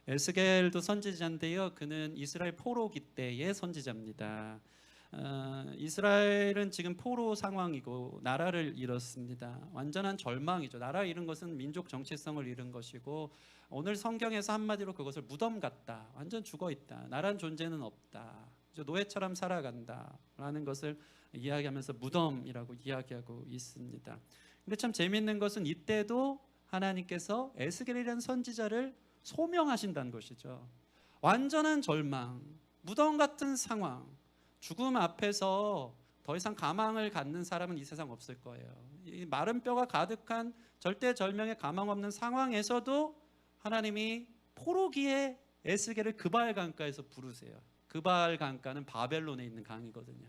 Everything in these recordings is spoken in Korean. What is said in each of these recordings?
에스겔도 선지자인데요. 그는 이스라엘 포로기 때의 선지자입니다. 이스라엘은 지금 포로 상황이고 나라를 잃었습니다. 완전한 절망이죠. 나라 잃은 것은 민족 정체성을 잃은 것이고, 오늘 성경에서 한마디로 그것을 무덤 같다, 완전 죽어있다, 나란 존재는 없다, 노예처럼 살아간다라는 것을 이야기하면서 무덤이라고 이야기하고 있습니다. 근데 참 재밌는 것은 이때도 하나님께서 에스겔이라는 선지자를 소명하신다는 것이죠. 완전한 절망, 무덤 같은 상황, 죽음 앞에서 더 이상 가망을 갖는 사람은 이 세상 없을 거예요. 이 마른 뼈가 가득한 절대절명의 가망 없는 상황에서도 하나님이 포로기에 에스겔을 그바알 강가에서 부르세요. 그바알 강가는 바벨론에 있는 강이거든요.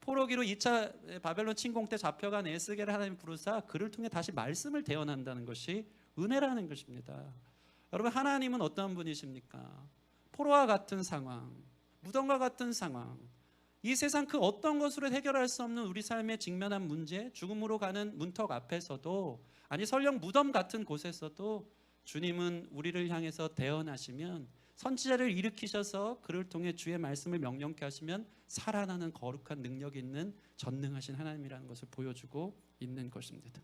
포로기로 2차 바벨론 침공 때 잡혀간 에스겔을 하나님 부르사 그를 통해 다시 말씀을 대언한다는 것이 은혜라는 것입니다. 여러분, 하나님은 어떤 분이십니까? 포로와 같은 상황, 무덤과 같은 상황, 이 세상 그 어떤 것으로 해결할 수 없는 우리 삶에 직면한 문제, 죽음으로 가는 문턱 앞에서도, 아니 설령 무덤 같은 곳에서도 주님은 우리를 향해서 대언하시면, 선지자를 일으키셔서 그를 통해 주의 말씀을 명령케 하시면 살아나는 거룩한 능력 있는 전능하신 하나님이라는 것을 보여주고 있는 것입니다.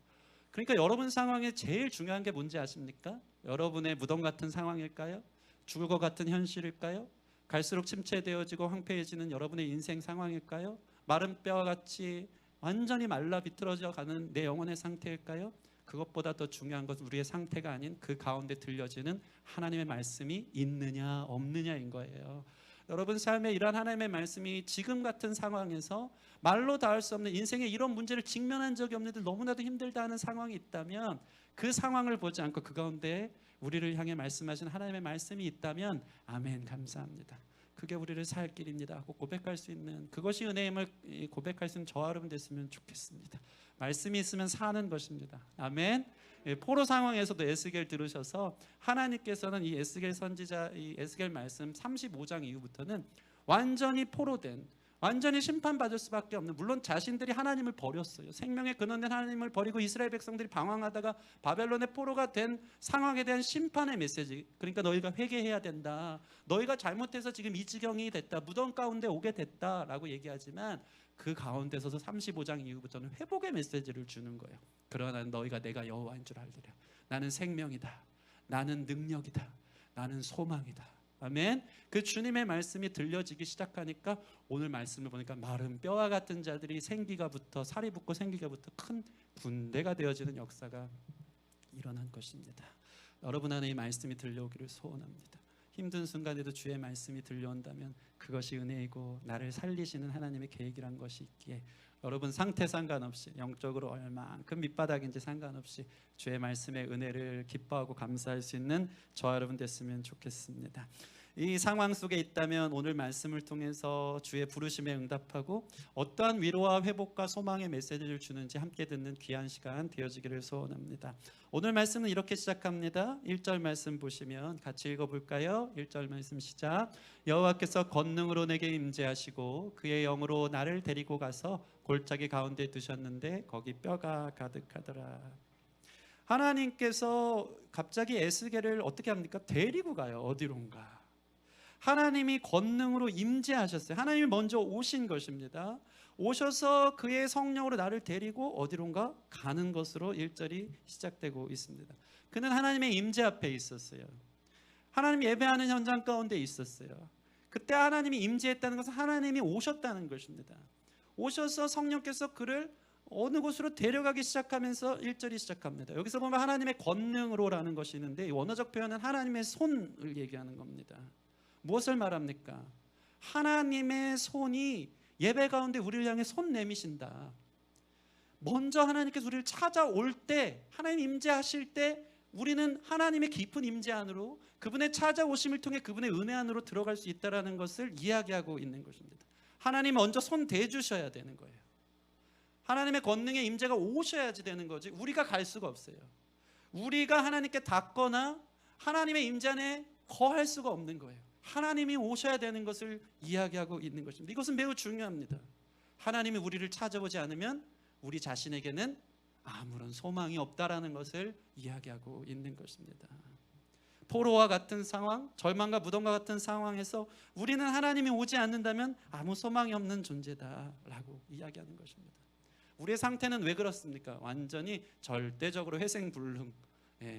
그러니까 여러분 상황에 제일 중요한 게 뭔지 아십니까? 여러분의 무덤 같은 상황일까요? 죽을 것 같은 현실일까요? 갈수록 침체되어지고 황폐해지는 여러분의 인생 상황일까요? 마른 뼈와 같이 완전히 말라 비틀어져 가는 내 영혼의 상태일까요? 그것보다 더 중요한 것은 우리의 상태가 아닌 그 가운데 들려지는 하나님의 말씀이 있느냐 없느냐인 거예요. 여러분 삶에 이러한 하나님의 말씀이 지금 같은 상황에서 말로 닿을 수 없는, 인생에 이런 문제를 직면한 적이 없는데 너무나도 힘들다 하는 상황이 있다면, 그 상황을 보지 않고 그 가운데 우리를 향해 말씀하신 하나님의 말씀이 있다면 아멘, 감사합니다, 그게 우리를 살 길입니다 하고 고백할 수 있는, 그것이 은혜임을 고백할 수 있는 저와 여러분 됐으면 좋겠습니다. 말씀이 있으면 사는 것입니다. 아멘. 포로 상황에서도 에스겔 들으셔서 하나님께서는 이 에스겔 선지자, 이 에스겔 말씀 35장 이후부터는 완전히 포로된, 완전히 심판받을 수밖에 없는, 물론 자신들이 하나님을 버렸어요. 생명의 근원된 하나님을 버리고 이스라엘 백성들이 방황하다가 바벨론의 포로가 된 상황에 대한 심판의 메시지, 그러니까 너희가 회개해야 된다, 너희가 잘못해서 지금 이 지경이 됐다, 무덤 가운데 오게 됐다라고 얘기하지만, 그 가운데서도 35장 이후부터는 회복의 메시지를 주는 거예요. 그러나 너희가 내가 여호와인 줄 알리라. 나는 생명이다, 나는 능력이다, 나는 소망이다. 아멘. 그 주님의 말씀이 들려지기 시작하니까 오늘 말씀을 보니까 마른 뼈와 같은 자들이 생기가 붙어, 살이 붙고 생기가 붙어 큰 군대가 되어지는 역사가 일어난 것입니다. 여러분 안에 이 말씀이 들려오기를 소원합니다. 힘든 순간에도 주의 말씀이 들려온다면 그것이 은혜이고 나를 살리시는 하나님의 계획이란 것이 있기에, 여러분 상태 상관없이, 영적으로 얼만큼 밑바닥인지 상관없이 주의 말씀의 은혜를 기뻐하고 감사할 수 있는 저와 여러분 됐으면 좋겠습니다. 이 상황 속에 있다면 오늘 말씀을 통해서 주의 부르심에 응답하고 어떠한 위로와 회복과 소망의 메시지를 주는지 함께 듣는 귀한 시간 되어지기를 소원합니다. 오늘 말씀은 이렇게 시작합니다. 1절 말씀 보시면 같이 읽어볼까요? 1절 말씀 시작. 여호와께서 권능으로 내게 임재하시고 그의 영으로 나를 데리고 가서 골짜기 가운데 두셨는데 거기 뼈가 가득하더라. 하나님께서 갑자기 에스겔을 어떻게 합니까? 데리고 가요. 어디론가. 하나님이 권능으로 임재하셨어요. 하나님이 먼저 오신 것입니다. 오셔서 그의 성령으로 나를 데리고 어디론가 가는 것으로 1절이 시작되고 있습니다. 그는 하나님의 임재 앞에 있었어요. 하나님 예배하는 현장 가운데 있었어요. 그때 하나님이 임재했다는 것은 하나님이 오셨다는 것입니다. 오셔서 성령께서 그를 어느 곳으로 데려가기 시작하면서 1절이 시작합니다. 여기서 보면 하나님의 권능으로라는 것이 있는데, 원어적 표현은 하나님의 손을 얘기하는 겁니다. 무엇을 말합니까? 하나님의 손이 예배 가운데 우리를 향해 손 내미신다. 먼저 하나님께서 우리를 찾아올 때, 하나님 임재하실 때 우리는 하나님의 깊은 임재 안으로, 그분의 찾아오심을 통해 그분의 은혜 안으로 들어갈 수 있다는 것을 이야기하고 있는 것입니다. 하나님 먼저 손 대주셔야 되는 거예요. 하나님의 권능의 임재가 오셔야지 되는 거지, 우리가 갈 수가 없어요. 우리가 하나님께 닿거나 하나님의 임재 안에 거할 수가 없는 거예요. 하나님이 오셔야 되는 것을 이야기하고 있는 것입니다. 이것은 매우 중요합니다. 하나님이 우리를 찾아오지 않으면 우리 자신에게는 아무런 소망이 없다라는 것을 이야기하고 있는 것입니다. 포로와 같은 상황, 절망과 무덤과 같은 상황에서 우리는 하나님이 오지 않는다면 아무 소망이 없는 존재다라고 이야기하는 것입니다. 우리의 상태는 왜 그렇습니까? 완전히 절대적으로 회생불능,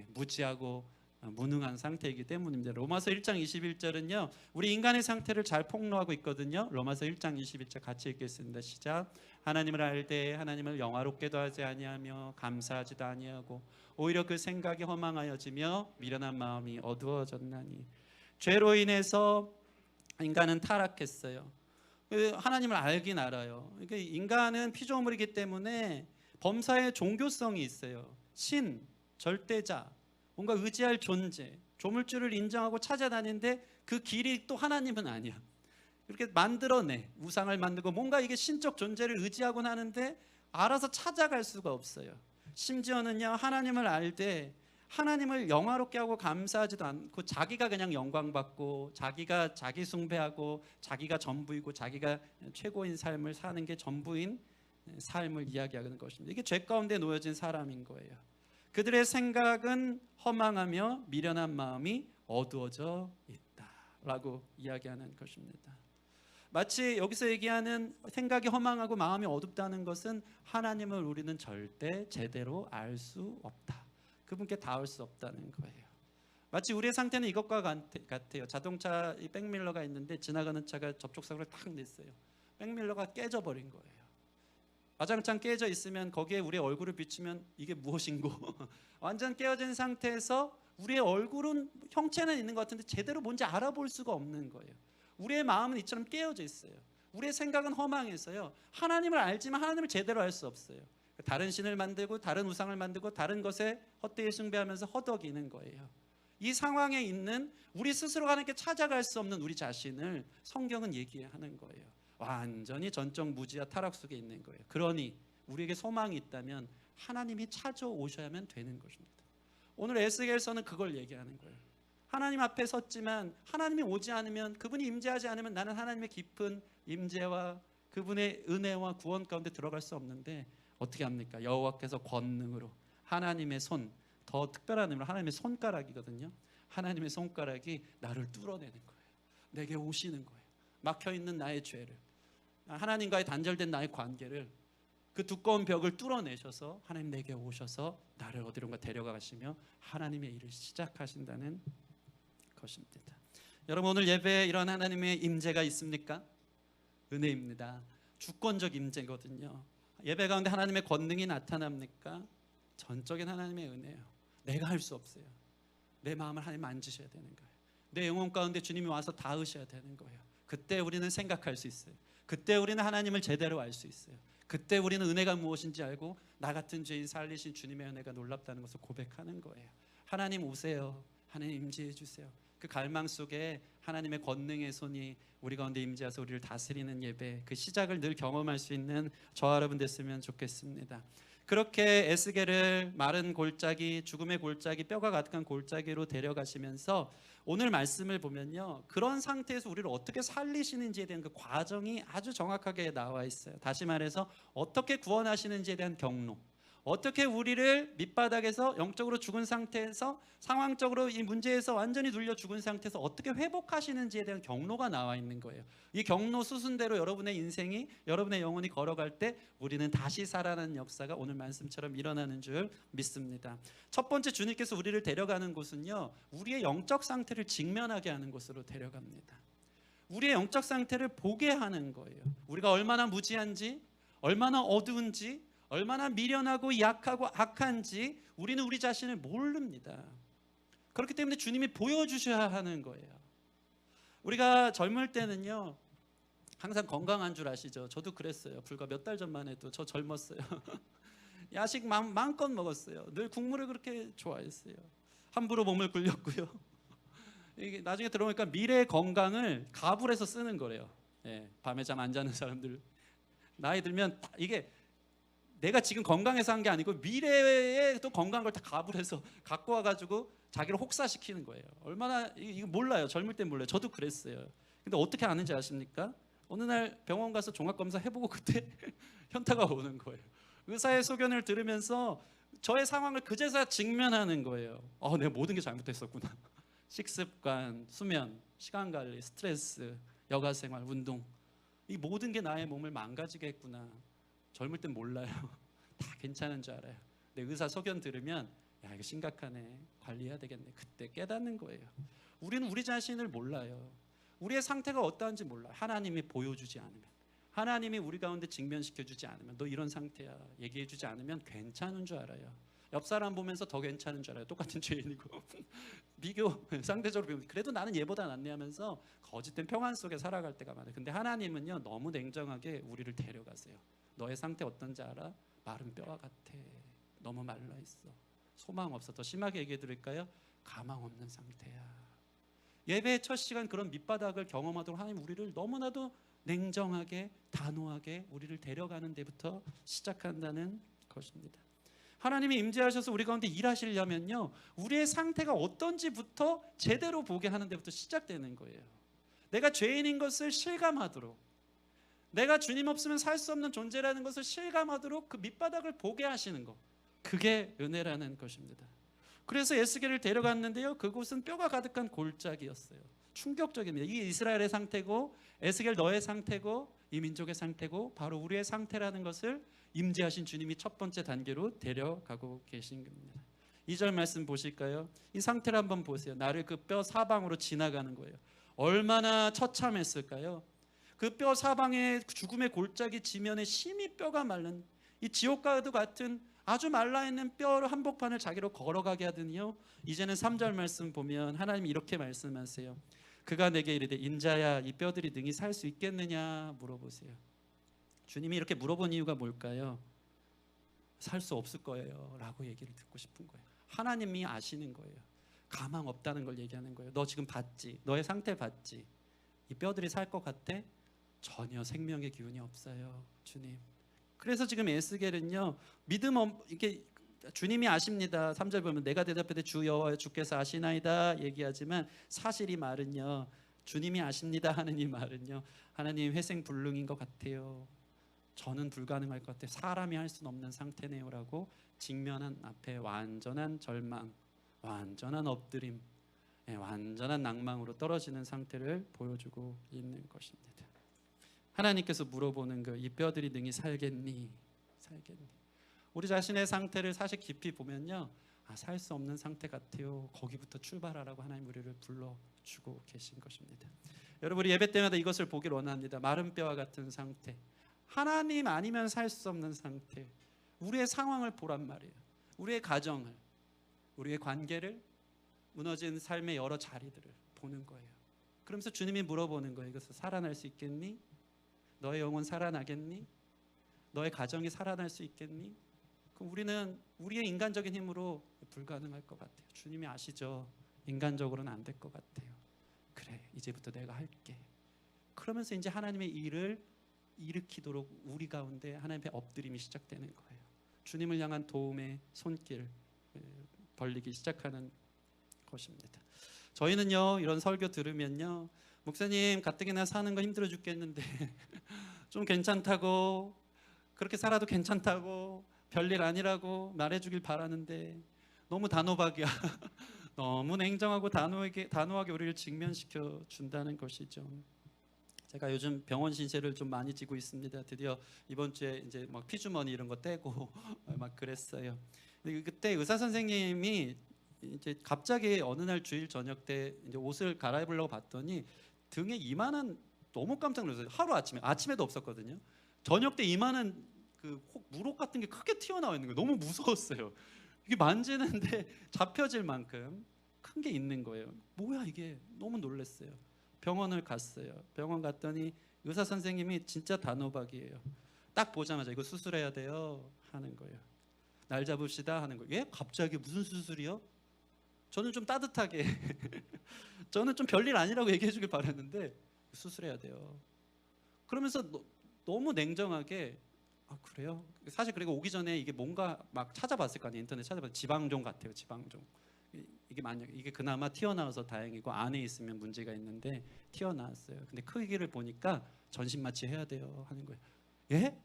무지하고 무능한 상태이기 때문입니다. 로마서 1장 21절은요 우리 인간의 상태를 잘 폭로하고 있거든요. 로마서 1장 21절 같이 읽겠습니다. 시작. 하나님을 알되 하나님을 영화롭게도 하지 아니하며 감사하지도 아니하고 오히려 그 생각이 허망하여지며 미련한 마음이 어두워졌나니. 죄로 인해서 인간은 타락했어요. 하나님을 알긴 알아요. 인간은 피조물이기 때문에 범사에 종교성이 있어요. 신, 절대자, 뭔가 의지할 존재, 조물주를 인정하고 찾아다니는데 그 길이 또 하나님은 아니야. 이렇게 만들어내, 우상을 만들고 뭔가 이게 신적 존재를 의지하곤 하는데 알아서 찾아갈 수가 없어요. 심지어는요 하나님을 알되 하나님을 영화롭게 하고 감사하지도 않고 자기가 그냥 영광받고 자기가 자기 숭배하고 자기가 전부이고 자기가 최고인 삶을 사는 게 전부인 삶을 이야기하는 것입니다. 이게 죄 가운데 놓여진 사람인 거예요. 그들의 생각은 허망하며 미련한 마음이 어두워져 있다라고 이야기하는 것입니다. 마치 여기서 얘기하는 생각이 허망하고 마음이 어둡다는 것은 하나님을 우리는 절대 제대로 알 수 없다. 그분께 닿을 수 없다는 거예요. 마치 우리의 상태는 이것과 같아요. 자동차 백밀러가 있는데 지나가는 차가 접촉사고를 탁 냈어요. 백밀러가 깨져버린 거예요. 와장창 깨져 있으면 거기에 우리의 얼굴을 비추면 이게 무엇인고 완전 깨어진 상태에서 우리의 얼굴은 형체는 있는 것 같은데 제대로 뭔지 알아볼 수가 없는 거예요. 우리의 마음은 이처럼 깨어져 있어요. 우리의 생각은 허망해서요 하나님을 알지만 하나님을 제대로 알 수 없어요. 다른 신을 만들고 다른 우상을 만들고 다른 것에 헛되이 숭배하면서 허덕이는 거예요. 이 상황에 있는 우리 스스로가 하나님께 찾아갈 수 없는 우리 자신을 성경은 얘기하는 거예요. 완전히 전적 무지와 타락 속에 있는 거예요. 그러니 우리에게 소망이 있다면 하나님이 찾아오셔야만 되는 것입니다. 오늘 에스겔서는 그걸 얘기하는 거예요. 하나님 앞에 섰지만 하나님이 오지 않으면, 그분이 임재하지 않으면 나는 하나님의 깊은 임재와 그분의 은혜와 구원 가운데 들어갈 수 없는데 어떻게 합니까? 여호와께서 권능으로 하나님의 손, 더 특별한 의미로 하나님의 손가락이거든요. 하나님의 손가락이 나를 뚫어내는 거예요. 내게 오시는 거예요. 막혀있는 나의 죄를, 하나님과의 단절된 나의 관계를, 그 두꺼운 벽을 뚫어내셔서 하나님 내게 오셔서 나를 어디론가 데려가 가시며 하나님의 일을 시작하신다는 것입니다. 여러분, 오늘 예배에 이런 하나님의 임재가 있습니까? 은혜입니다. 주권적 임재거든요. 예배 가운데 하나님의 권능이 나타납니까? 전적인 하나님의 은혜예요. 내가 할 수 없어요. 내 마음을 하나님 만지셔야 되는 거예요. 내 영혼 가운데 주님이 와서 닿으셔야 되는 거예요. 그때 우리는 생각할 수 있어요. 그때 우리는 하나님을 제대로 알 수 있어요. 그때 우리는 은혜가 무엇인지 알고 나 같은 죄인 살리신 주님의 은혜가 놀랍다는 것을 고백하는 거예요. 하나님 오세요. 하나님 임재해 주세요. 그 갈망 속에 하나님의 권능의 손이 우리 가운데 임재해서 우리를 다스리는 예배, 그 시작을 늘 경험할 수 있는 저와 여러분 됐으면 좋겠습니다. 그렇게 에스겔을 마른 골짜기, 죽음의 골짜기, 뼈가 가득한 골짜기로 데려가시면서 오늘 말씀을 보면요, 그런 상태에서 우리를 어떻게 살리시는지에 대한 그 과정이 아주 정확하게 나와 있어요. 다시 말해서 어떻게 구원하시는지에 대한 경로, 어떻게 우리를 밑바닥에서 영적으로 죽은 상태에서 상황적으로 이 문제에서 완전히 눌려 죽은 상태에서 어떻게 회복하시는지에 대한 경로가 나와 있는 거예요. 이 경로 수순대로 여러분의 인생이, 여러분의 영혼이 걸어갈 때 우리는 다시 살아나는 역사가 오늘 말씀처럼 일어나는 줄 믿습니다. 첫 번째, 주님께서 우리를 데려가는 곳은요, 우리의 영적 상태를 직면하게 하는 곳으로 데려갑니다. 우리의 영적 상태를 보게 하는 거예요. 우리가 얼마나 무지한지, 얼마나 어두운지, 얼마나 미련하고 약하고 악한지 우리는 우리 자신을 모릅니다. 그렇기 때문에 주님이 보여주셔야 하는 거예요. 우리가 젊을 때는요, 항상 건강한 줄 아시죠? 저도 그랬어요. 불과 몇 달 전만 해도 저 젊었어요. 야식 마음껏 먹었어요. 늘 국물을 그렇게 좋아했어요. 함부로 몸을 굴렸고요. 이게 나중에 들어보니까 미래의 건강을 가불해서 쓰는 거래요. 밤에 잠 안 자는 사람들, 나이 들면 이게 내가 지금 건강해서 한 게 아니고 미래에 또 건강한 걸 다 가불해서 갖고 와가지고 자기를 혹사시키는 거예요. 얼마나, 이거 몰라요. 젊을 땐 몰라요. 저도 그랬어요. 근데 어떻게 아는지 아십니까? 어느 날 병원 가서 종합검사 해보고 그때 현타가 오는 거예요. 의사의 소견을 들으면서 저의 상황을 그제서야 직면하는 거예요. 내가 모든 게 잘못됐었구나. 식습관, 수면, 시간 관리, 스트레스, 여가 생활, 운동, 이 모든 게 나의 몸을 망가지게 했구나. 젊을 땐 몰라요. 다 괜찮은 줄 알아요. 근데 의사 소견 들으면 야, 이거 심각하네, 관리해야 되겠네. 그때 깨닫는 거예요. 우리는 우리 자신을 몰라요. 우리의 상태가 어떠한지 몰라요. 하나님이 보여주지 않으면, 하나님이 우리 가운데 직면시켜주지 않으면, 너 이런 상태야 얘기해주지 않으면 괜찮은 줄 알아요. 옆 사람 보면서 더 괜찮은 줄 알아요. 똑같은 죄인이고 비교, 상대적으로 비교, 그래도 나는 얘보다 낫네 하면서 거짓된 평안 속에 살아갈 때가 많아요. 근데 하나님은요, 너무 냉정하게 우리를 데려가세요. 너의 상태 어떤지 알아? 마른 뼈와 같아. 너무 말라 있어. 소망 없어. 더 심하게 얘기해 드릴까요? 가망 없는 상태야. 예배의 첫 시간 그런 밑바닥을 경험하도록 하나님 우리를 너무나도 냉정하게, 단호하게 우리를 데려가는 데부터 시작한다는 것입니다. 하나님이 임재하셔서 우리 가운데 일하시려면요, 우리의 상태가 어떤지부터 제대로 보게 하는 데부터 시작되는 거예요. 내가 죄인인 것을 실감하도록, 내가 주님 없으면 살 수 없는 존재라는 것을 실감하도록 그 밑바닥을 보게 하시는 것, 그게 은혜라는 것입니다. 그래서 에스겔을 데려갔는데요, 그곳은 뼈가 가득한 골짜기였어요. 충격적입니다. 이게 이스라엘의 상태고, 에스겔 너의 상태고, 이 민족의 상태고, 바로 우리의 상태라는 것을 임재하신 주님이 첫 번째 단계로 데려가고 계신 겁니다. 2절 말씀 보실까요? 이 상태를 한번 보세요. 나를 그 뼈 사방으로 지나가는 거예요. 얼마나 처참했을까요? 그 뼈 사방의 죽음의 골짜기 지면에 심히 뼈가 마른, 이 지옥과도 같은 아주 말라있는 뼈 한복판을 자기로 걸어가게 하더니요, 이제는 3절 말씀 보면 하나님이 이렇게 말씀하세요. 그가 내게 이르되 인자야, 이 뼈들이 능히 살 수 있겠느냐 물어보세요. 주님이 이렇게 물어본 이유가 뭘까요? 살 수 없을 거예요 라고 얘기를 듣고 싶은 거예요. 하나님이 아시는 거예요. 가망 없다는 걸 얘기하는 거예요. 너 지금 봤지? 너의 상태 봤지? 이 뼈들이 살 것 같아? 전혀 생명의 기운이 없어요, 주님. 그래서 지금 에스겔은요, 이게 주님이 아십니다. 3절 보면 내가 대답하되 주 여호와 주께서 아시나이다 얘기하지만, 사실 이 말은요, 주님이 아십니다 하는 이 말은요, 하나님 회생불능인 것 같아요. 저는 불가능할 것 같아요. 사람이 할 수는 없는 상태네요 라고 직면한 앞에 완전한 절망, 완전한 엎드림, 완전한 낭망으로 떨어지는 상태를 보여주고 있는 것입니다. 하나님께서 물어보는 거, 이 뼈들이 능히 살겠니? 살겠니? 우리 자신의 상태를 사실 깊이 보면요, 살 수 없는 상태 같아요. 거기부터 출발하라고 하나님 우리를 불러주고 계신 것입니다. 여러분, 우리 예배 때마다 이것을 보길 원합니다. 마른 뼈와 같은 상태, 하나님 아니면 살 수 없는 상태, 우리의 상황을 보란 말이에요. 우리의 가정을, 우리의 관계를, 무너진 삶의 여러 자리들을 보는 거예요. 그러면서 주님이 물어보는 거예요. 이것을 살아날 수 있겠니? 너의 영혼 살아나겠니? 너의 가정이 살아날 수 있겠니? 그럼 우리는 우리의 인간적인 힘으로 불가능할 것 같아요. 주님이 아시죠? 인간적으로는 안 될 것 같아요. 그래, 이제부터 내가 할게. 그러면서 이제 하나님의 일을 일으키도록 우리 가운데 하나님의 엎드림이 시작되는 거예요. 주님을 향한 도움의 손길 벌리기 시작하는 것입니다. 저희는요, 이런 설교 들으면요, 목사님 가뜩이나 사는 거 힘들어 죽겠는데 좀 괜찮다고, 그렇게 살아도 괜찮다고, 별일 아니라고 말해주길 바라는데 너무 단호박이야. 너무 냉정하고 단호하게 우리를 직면시켜 준다는 것이죠. 제가 요즘 병원 신세를 좀 많이 지고 있습니다. 드디어 이번 주에 이제 막 피주머니 이런 거 떼고 막 그랬어요. 그때 의사 선생님이 이제 갑자기 어느 날 주일 저녁 때 이제 옷을 갈아입으려고 봤더니 등에 이만한, 너무 깜짝 놀랐어요. 하루 아침에도 없었거든요. 저녁 때 이만한 그 물옷 같은 게 크게 튀어나와 있는 거예요. 너무 무서웠어요. 이게 만지는데 잡혀질 만큼 큰 게 있는 거예요. 뭐야 이게, 너무 놀랐어요. 병원을 갔어요. 병원 갔더니 의사 선생님이 진짜 단호박이에요. 딱 보자마자 이거 수술해야 돼요 하는 거예요. 날 잡읍시다 하는 거예요. 예? 갑자기 무슨 수술이요? 저는 좀 따뜻하게 저는 좀 별일 아니라고 얘기해 주길 바랐는데 수술해야 돼요. 그러면서 너무 냉정하게, 그래요? 사실 그리고 오기 전에 이게 뭔가 막 찾아봤을 거 아니에요. 인터넷 찾아봤을 때 지방종 같아요. 지방종. 이게 만약 이게 그나마 튀어나와서 다행이고, 안에 있으면 문제가 있는데 튀어나왔어요. 근데 크기를 보니까 전신마취 해야 돼요 하는 거예요. 예?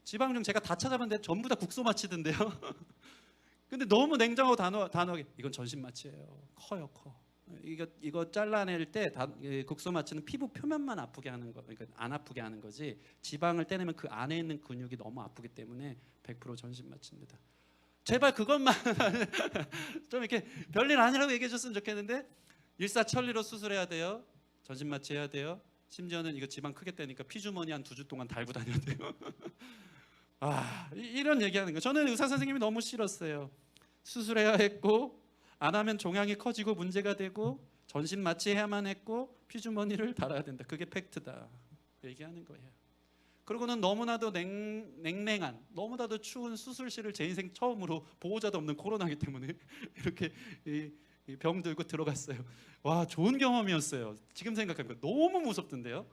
지방종 제가 다 찾아봤는데 전부 다 국소 마취던데요. 근데 너무 냉정하고 단호하게 이건 전신마취예요. 커요, 커. 이거 잘라낼 때 국소 마취는 피부 표면만 아프게 하는 거, 그러니까 안 아프게 하는 거지. 지방을 떼내면 그 안에 있는 근육이 너무 아프기 때문에 100% 전신 마취입니다. 제발 그것만 좀 이렇게 별일 아니라고 얘기해 줬으면 좋겠는데 일사천리로 수술해야 돼요. 전신 마취해야 돼요. 심지어는 이거 지방 크게 떼니까 피주머니 한 2주 동안 달고 다녀야 돼요. 이런 얘기하는 거 저는 의사 선생님이 너무 싫었어요. 수술해야 했고 안 하면 종양이 커지고 문제가 되고 전신 마취해야만 했고 피주머니를 달아야 된다. 그게 팩트다 얘기하는 거예요. 그리고는 너무나도 냉랭한 너무나도 추운 수술실을 제 인생 처음으로 보호자도 없는 코로나기 때문에 이렇게 병 들고 들어갔어요. 와, 좋은 경험이었어요. 지금 생각하면 너무 무섭던데요.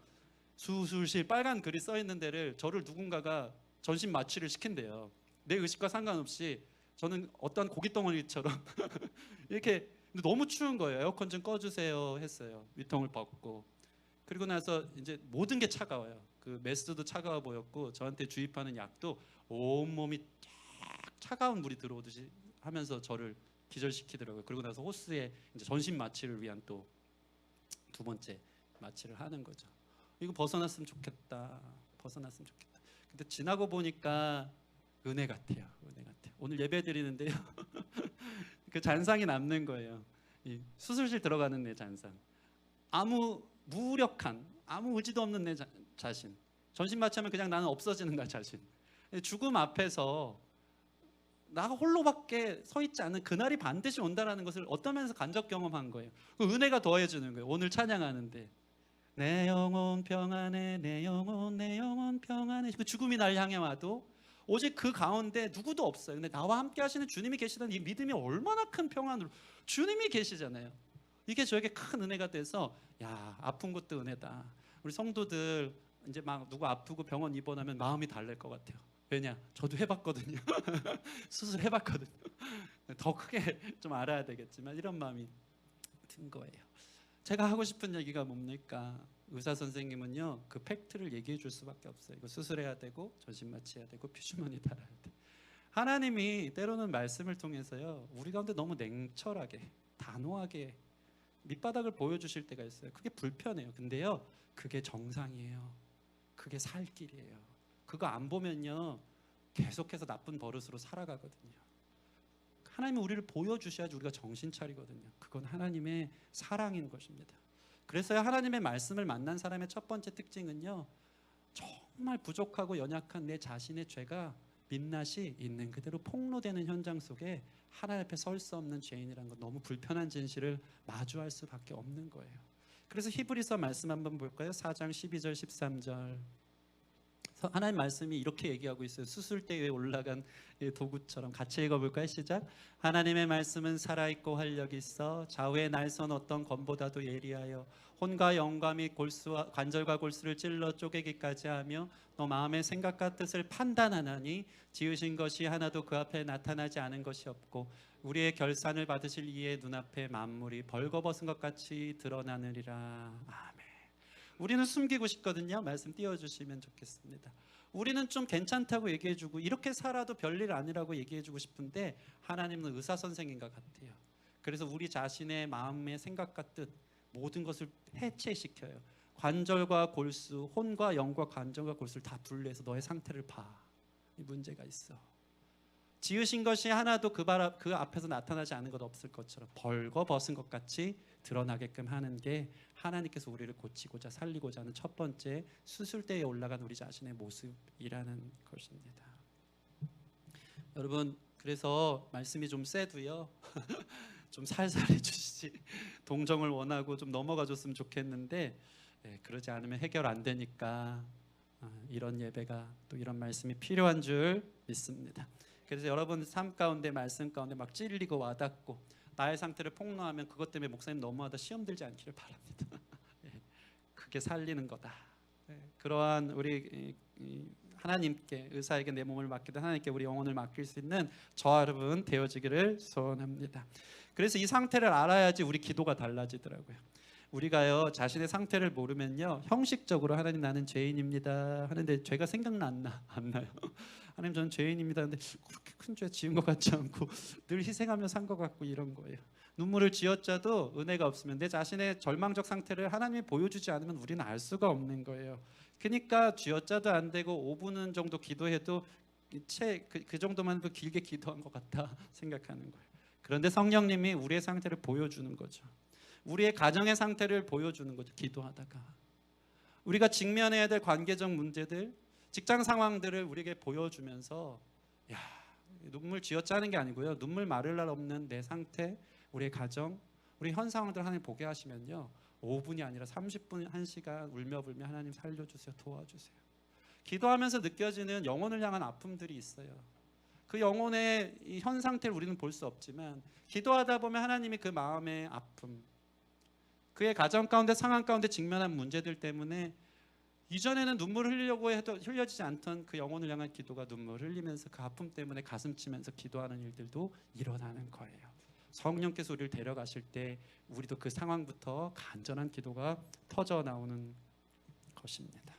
수술실 빨간 글이 써 있는 데를 저를 누군가가 전신 마취를 시킨대요. 내 의식과 상관없이 저는 어떤 고깃 덩어리처럼 이렇게 너무 추운 거예요. 에어컨 좀 꺼주세요 했어요. 위통을 벗고 그리고 나서 이제 모든 게 차가워요. 그 메스도 차가워 보였고 저한테 주입하는 약도 온몸이 차가운 물이 들어오듯이 하면서 저를 기절시키더라고요. 그리고 나서 호스에 이제 전신 마취를 위한 또 두 번째 마취를 하는 거죠. 이거 벗어났으면 좋겠다. 벗어났으면 좋겠다. 근데 지나고 보니까 은혜 같아요. 은혜 같아요. 오늘 예배 드리는데요. 그 잔상이 남는 거예요. 이 수술실 들어가는 내 잔상. 아무 무력한, 아무 의지도 없는 내 자신. 전신 마취하면 그냥 나는 없어지는 나 자신. 죽음 앞에서 나 홀로밖에 서 있지 않은 그날이 반드시 온다라는 것을 어떤 면에서 간접 경험한 거예요. 그 은혜가 더해주는 거예요. 오늘 찬양하는데 내 영혼 평안해, 내 영혼 평안해. 그 죽음이 날 향해 와도 오직 그 가운데 누구도 없어요. 근데 나와 함께 하시는 주님이 계시다는 이 믿음이 얼마나 큰 평안으로 주님이 계시잖아요. 이게 저에게 큰 은혜가 돼서 야, 아픈 것도 은혜다. 우리 성도들 이제 막 누구 아프고 병원 입원하면 마음이 달랠 것 같아요. 왜냐? 저도 해봤거든요. 수술해봤거든요. 더 크게 좀 알아야 되겠지만 이런 마음이 든 거예요. 제가 하고 싶은 얘기가 뭡니까? 의사 선생님은요 그 팩트를 얘기해 줄 수밖에 없어요. 이거 수술해야 되고 전신 마취해야 되고 피주머니 달아야 돼. 하나님이 때로는 말씀을 통해서요 우리 가운데 너무 냉철하게 단호하게 밑바닥을 보여주실 때가 있어요. 그게 불편해요. 근데요 그게 정상이에요. 그게 살 길이에요. 그거 안 보면요 계속해서 나쁜 버릇으로 살아가거든요. 하나님은 우리를 보여주셔야지 우리가 정신 차리거든요. 그건 하나님의 사랑인 것입니다. 그래서 하나님의 말씀을 만난 사람의 첫 번째 특징은요 정말 부족하고 연약한 내 자신의 죄가 민낯이 있는 그대로 폭로되는 현장 속에 하나님 앞에 설 수 없는 죄인이라는 건 너무 불편한 진실을 마주할 수밖에 없는 거예요. 그래서 히브리서 말씀 한번 볼까요? 4장 12절 13절 하나님 말씀이 이렇게 얘기하고 있어요. 수술대에 올라간 도구처럼 같이 읽어볼까요? 시작. 하나님의 말씀은 살아있고 활력이 있어 좌우의 날선 어떤 검보다도 예리하여 혼과 영과 및 골수와 관절과 골수를 찔러 쪼개기까지 하며 너 마음의 생각과 뜻을 판단하나니 지으신 것이 하나도 그 앞에 나타나지 않은 것이 없고 우리의 결산을 받으실 이의 눈앞에 만물이 벌거벗은 것 같이 드러나느리라. 아멘. 우리는 숨기고 싶거든요. 말씀 띄워주시면 좋겠습니다. 우리는 좀 괜찮다고 얘기해주고 이렇게 살아도 별일 아니라고 얘기해주고 싶은데 하나님은 의사 선생님과 같아요. 그래서 우리 자신의 마음의 생각과 뜻 모든 것을 해체시켜요. 관절과 골수, 혼과 영과 관절과 골수를 다 분리해서 너의 상태를 봐. 이 문제가 있어. 지으신 것이 하나도 그 앞에서 나타나지 않은 것 없을 것처럼 벌거벗은 것 같이 드러나게끔 하는 게 하나님께서 우리를 고치고자 살리고자 하는 첫 번째 수술대에 올라간 우리 자신의 모습이라는 것입니다. 여러분 그래서 말씀이 좀 세도요 좀 살살 해주시지 동정을 원하고 좀 넘어가 줬으면 좋겠는데 그러지 않으면 해결 안 되니까 이런 예배가 또 이런 말씀이 필요한 줄 믿습니다. 그래서 여러분 삶 가운데 말씀 가운데 막 찔리고 와닿고 나의 상태를 폭로하면 그것 때문에 목사님 너무하다 시험 들지 않기를 바랍니다. 그게 살리는 거다. 그러한 우리 하나님께 의사에게 내 몸을 맡기든 하나님께 우리 영혼을 맡길 수 있는 저와 여러분 되어지기를 소원합니다. 그래서 이 상태를 알아야지 우리 기도가 달라지더라고요. 우리가요 자신의 상태를 모르면요 형식적으로 하나님 나는 죄인입니다 하는데 죄가 생각나 안 나요. 하나님 저는 죄인입니다 근데 그렇게 큰 죄 지은 것 같지 않고 늘 희생하며 산 것 같고 이런 거예요. 눈물을 쥐어짜도 은혜가 없으면 내 자신의 절망적 상태를 하나님이 보여주지 않으면 우리는 알 수가 없는 거예요. 그러니까 쥐어짜도 안 되고 5분 정도 기도해도 그 정도만 해도 길게 기도한 것 같다 생각하는 거예요. 그런데 성령님이 우리의 상태를 보여주는 거죠. 우리의 가정의 상태를 보여주는 거죠. 기도하다가 우리가 직면해야 될 관계적 문제들, 직장 상황들을 우리에게 보여주면서 야, 눈물 쥐어짜는 게 아니고요, 눈물 마를 날 없는 내 상태, 우리의 가정, 우리 현 상황들 하나님 보게 하시면요, 5분이 아니라 30분, 1시간 울며불며 하나님 살려주세요, 도와주세요. 기도하면서 느껴지는 영혼을 향한 아픔들이 있어요. 그 영혼의 이 현 상태를 우리는 볼 수 없지만 기도하다 보면 하나님이 그 마음의 아픔, 그의 가정 가운데 상황 가운데 직면한 문제들 때문에 이전에는 눈물을 흘리려고 해도 흘려지지 않던 그 영혼을 향한 기도가 눈물을 흘리면서 그 아픔 때문에 가슴 치면서 기도하는 일들도 일어나는 거예요. 성령께서 우리를 데려가실 때 우리도 그 상황부터 간절한 기도가 터져 나오는 것입니다.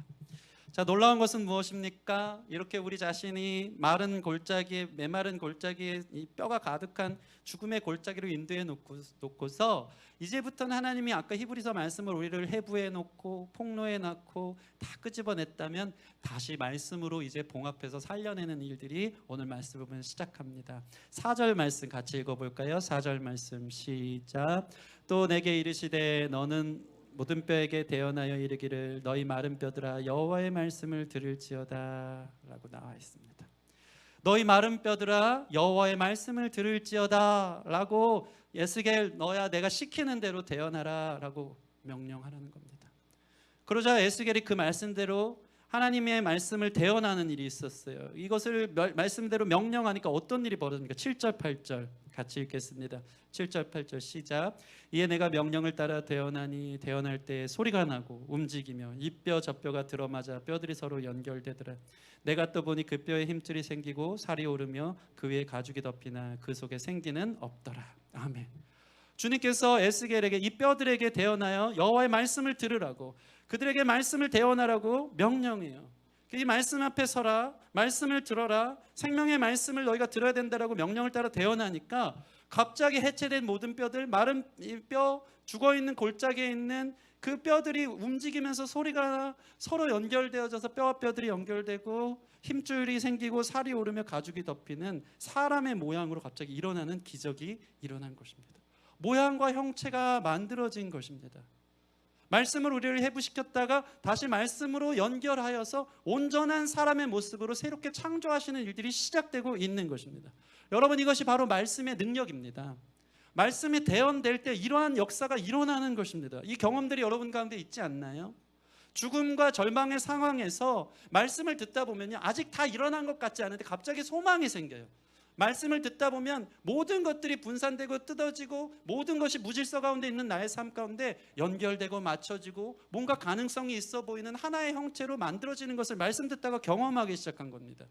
자, 놀라운 것은 무엇입니까? 이렇게 우리 자신이 마른 골짜기에, 메마른 골짜기에 이 뼈가 가득한 죽음의 골짜기로 인도해 놓고서 이제부터는 하나님이 아까 히브리서 말씀을 우리를 해부해 놓고 폭로해 놓고 다 끄집어냈다면 다시 말씀으로 이제 봉합해서 살려내는 일들이 오늘 말씀을 보면 시작합니다. 4절 말씀 같이 읽어볼까요? 4절 말씀 시작. 또 내게 이르시되 너는 모든 뼈에게 대언하여 이르기를 너희 마른 뼈들아 여호와의 말씀을 들을지어다 라고 나와 있습니다. 너희 마른 뼈들아 여호와의 말씀을 들을지어다 라고 에스겔 너야 내가 시키는 대로 대언하라 라고 명령하라는 겁니다. 그러자 에스겔이 그 말씀대로 하나님의 말씀을 대언하는 일이 있었어요. 이것을 말씀대로 명령하니까 어떤 일이 벌어집니까? 7절 8절 같이 읽겠습니다. 7절 8절 시작. 이에 내가 명령을 따라 대언하니 대언할 때 소리가 나고 움직이며 이 뼈 저 뼈가 들어맞아 뼈들이 서로 연결되더라. 내가 또 보니 그 뼈에 힘줄이 생기고 살이 오르며 그 위에 가죽이 덮이나 그 속에 생기는 없더라. 아멘. 주님께서 에스겔에게 이 뼈들에게 대언하여 여호와의 말씀을 들으라고, 그들에게 말씀을 대언하라고 명령해요. 이 말씀 앞에 서라, 말씀을 들어라, 생명의 말씀을 너희가 들어야 된다라고 명령을 따라 대언하니까 갑자기 해체된 모든 뼈들, 마른 뼈, 죽어있는 골짜기에 있는 그 뼈들이 움직이면서 소리가 서로 연결되어져서 뼈와 뼈들이 연결되고 힘줄이 생기고 살이 오르며 가죽이 덮이는 사람의 모양으로 갑자기 일어나는 기적이 일어난 것입니다. 모양과 형체가 만들어진 것입니다. 말씀을 우리를 회부시켰다가 다시 말씀으로 연결하여서 온전한 사람의 모습으로 새롭게 창조하시는 일들이 시작되고 있는 것입니다. 여러분, 이것이 바로 말씀의 능력입니다. 말씀이 대언될 때 이러한 역사가 일어나는 것입니다. 이 경험들이 여러분 가운데 있지 않나요? 죽음과 절망의 상황에서 말씀을 듣다 보면요, 아직 다 일어난 것 같지 않은데 갑자기 소망이 생겨요. 말씀을 듣다 보면 모든 것들이 분산되고 뜯어지고 모든 것이 무질서 가운데 있는 나의 삶 가운데 연결되고 맞춰지고 뭔가 가능성이 있어 보이는 하나의 형체로 만들어지는 것을 말씀 듣다가 경험하기 시작한 겁니다.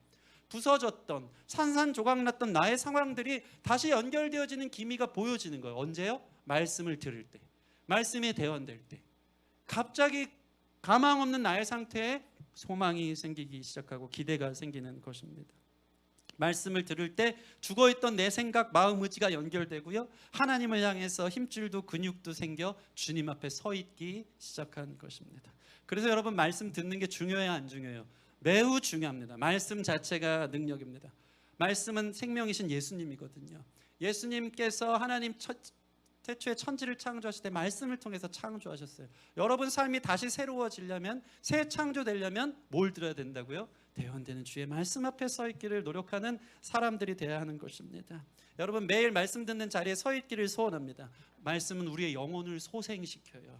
부서졌던 산산조각났던 나의 상황들이 다시 연결되어지는 기미가 보여지는 거예요. 언제요? 말씀을 들을 때, 말씀이 대언될 때 갑자기 가망 없는 나의 상태에 소망이 생기기 시작하고 기대가 생기는 것입니다. 말씀을 들을 때 죽어있던 내 생각, 마음, 의지가 연결되고요, 하나님을 향해서 힘줄도 근육도 생겨 주님 앞에 서 있기 시작한 것입니다. 그래서 여러분, 말씀 듣는 게 중요해요, 안 중요해요? 매우 중요합니다. 말씀 자체가 능력입니다. 말씀은 생명이신 예수님이거든요. 예수님께서 하나님 태초에 천지를 창조하실 때 말씀을 통해서 창조하셨어요. 여러분 삶이 다시 새로워지려면, 새 창조되려면 뭘 들어야 된다고요? 대언되는 주의 말씀 앞에 서 있기를 노력하는 사람들이 되어야 하는 것입니다. 여러분, 매일 말씀 듣는 자리에 서 있기를 소원합니다. 말씀은 우리의 영혼을 소생시켜요.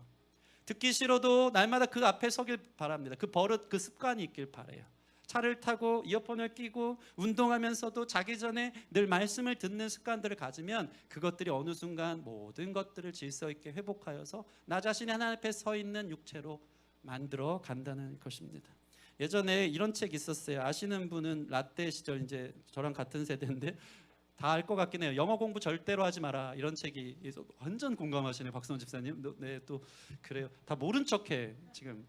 듣기 싫어도 날마다 그 앞에 서길 바랍니다. 그 버릇, 그 습관이 있길 바라요. 차를 타고 이어폰을 끼고 운동하면서도 자기 전에 늘 말씀을 듣는 습관들을 가지면 그것들이 어느 순간 모든 것들을 질서 있게 회복하여서 나 자신이 하나님 앞에 서 있는 육체로 만들어 간다는 것입니다. 예전에 이런 책이 있었어요. 아시는 분은 라떼 시절, 이제 저랑 같은 세대인데 다 알 것 같긴 해요. 영어 공부 절대로 하지 마라, 이런 책이 있어. 완전 공감하시네, 박성원 집사님. 네, 또 그래요. 다 모른 척해 지금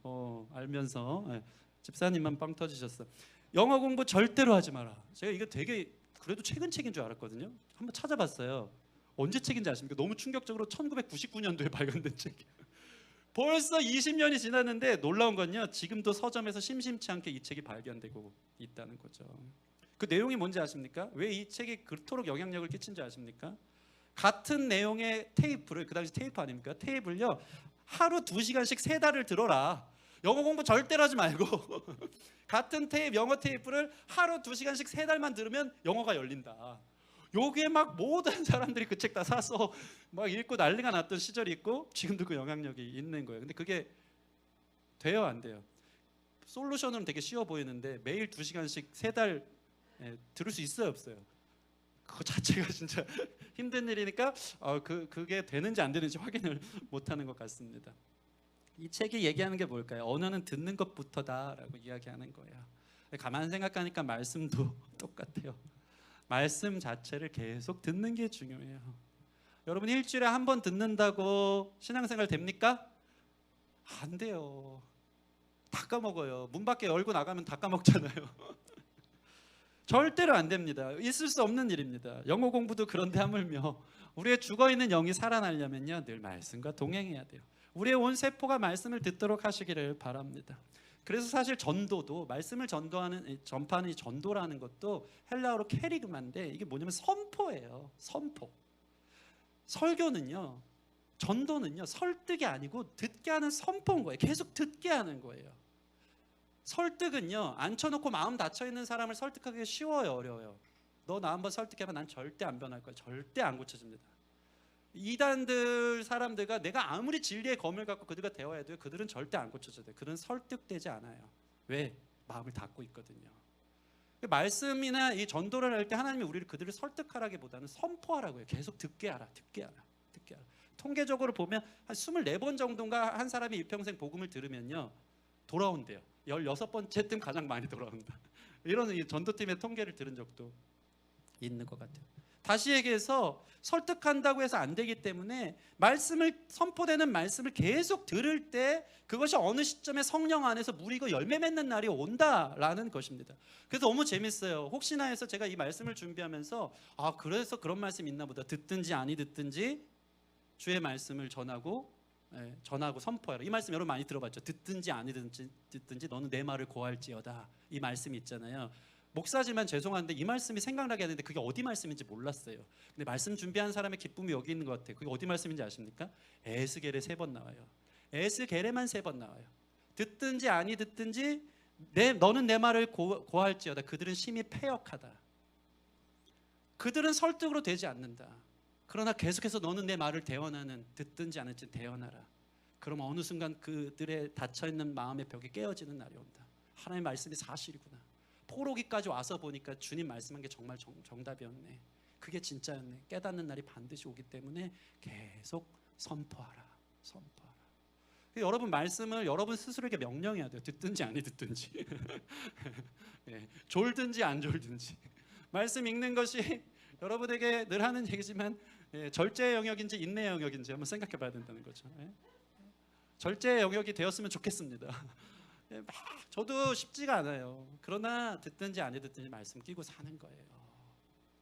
알면서. 네. 집사님만 빵 터지셨어. 영어 공부 절대로 하지 마라. 제가 이거 되게 그래도 최근 책인 줄 알았거든요. 한번 찾아봤어요. 언제 책인지 아십니까? 너무 충격적으로 1999년도에 발간된 책이에요. 벌써 20년이 지났는데 놀라운 건요, 지금도 서점에서 심심치 않게 이 책이 발견되고 있다는 거죠. 그 내용이 뭔지 아십니까? 왜 이 책이 그토록 영향력을 끼친 줄 아십니까? 같은 내용의 테이프를, 그 당시 테이프 아닙니까? 테이프를요 하루 2시간씩 3달을 들어라. 영어 공부 절대로 하지 말고 같은 테이프, 영어 테이프를 하루 2시간씩 3달만 들으면 영어가 열린다. 여기에 막 모든 사람들이 그 책 다 사서 막 읽고 난리가 났던 시절이 있고, 지금도 그 영향력이 있는 거예요. 근데 그게 돼요, 안 돼요? 솔루션은 되게 쉬워 보이는데 매일 2시간씩 3달 들을 수 있어요, 없어요? 그거 자체가 진짜 힘든 일이니까 그게 되는지 안 되는지 확인을 못하는 것 같습니다. 이 책이 얘기하는 게 뭘까요? 언어는 듣는 것부터다라고 이야기하는 거예요. 가만히 생각하니까 말씀도 똑같아요. 말씀 자체를 계속 듣는 게 중요해요. 여러분, 일주일에 한 번 듣는다고 신앙생활 됩니까? 안 돼요. 다 까먹어요. 문 밖에 열고 나가면 다 까먹잖아요. 절대로 안 됩니다. 있을 수 없는 일입니다. 영어 공부도 그런데 하물며 우리의 죽어있는 영이 살아나려면요 늘 말씀과 동행해야 돼요. 우리의 온 세포가 말씀을 듣도록 하시기를 바랍니다. 그래서 사실 전도도, 말씀을 전파하는 이 전도라는 것도 헬라어로 캐리그마인데, 이게 뭐냐면 선포예요. 선포. 설교는요, 전도는요 설득이 아니고 듣게 하는 선포인 거예요. 계속 듣게 하는 거예요. 설득은요 앉혀놓고 마음 닫혀있는 사람을 설득하기 쉬워요, 어려워요? 너 나 한번 설득해봐. 난 절대 안 변할 거야. 절대 안 고쳐집니다. 이단들 사람들과 내가 아무리 진리의 검을 갖고 그들과 대화해도 그들은 절대 안 고쳐져야 돼요. 그들은 설득되지 않아요. 왜? 마음을 닫고 있거든요. 말씀이나 이 전도를 할 때 하나님이 우리를 그들을 설득하라기보다는 선포하라고 해요. 계속 듣게 하라, 듣게 하라, 듣게 하라. 통계적으로 보면 한 24번 정도인가 한 사람이 일평생 복음을 들으면요 돌아온대요. 16번째쯤 가장 많이 돌아온다. 이런 이 전도팀의 통계를 들은 적도 있는 것 같아요. 다시 얘기해서 설득한다고 해서 안 되기 때문에 선포되는 말씀을 계속 들을 때 그것이 어느 시점에 성령 안에서 무리고 열매 맺는 날이 온다라는 것입니다. 그래서 너무 재밌어요. 혹시나 해서 제가 이 말씀을 준비하면서 그래서 그런 말씀이 있나 보다. 듣든지 아니 듣든지 주의 말씀을 전하고 선포하라. 이 말씀 여러분 많이 들어봤죠. 듣든지 아니 듣든지 너는 내 말을 고할지어다. 이 말씀이 있잖아요. 목사지만 죄송한데 이 말씀이 생각나게 하는데 그게 어디 말씀인지 몰랐어요. 근데 말씀 준비한 사람의 기쁨이 여기 있는 것 같아요. 그게 어디 말씀인지 아십니까? 에스겔에 3번 나와요. 에스겔에만 3번 나와요. 듣든지 아니 듣든지 너는 내 말을 고할지어다. 그들은 심히 패역하다. 그들은 설득으로 되지 않는다. 그러나 계속해서 너는 내 말을 대언하는, 듣든지 안 듣든지 대언하라. 그럼 어느 순간 그들의 닫혀있는 마음의 벽이 깨어지는 날이 온다. 하나님의 말씀이 사실이구나. 포로기까지 와서 보니까 주님 말씀한 게 정말 정답이었네. 그게 진짜였네. 깨닫는 날이 반드시 오기 때문에 계속 선포하라. 선포하라. 여러분 말씀을 여러분 스스로에게 명령해야 돼요. 듣든지 아니 듣든지 졸든지 안 졸든지. 말씀 읽는 것이 여러분에게 늘 하는 얘기지만 절제의 영역인지 인내의 영역인지 한번 생각해 봐야 된다는 거죠. 절제의 영역이 되었으면 좋겠습니다. 저도 쉽지가 않아요. 그러나 듣든지 아니 듣든지 말씀 끼고 사는 거예요.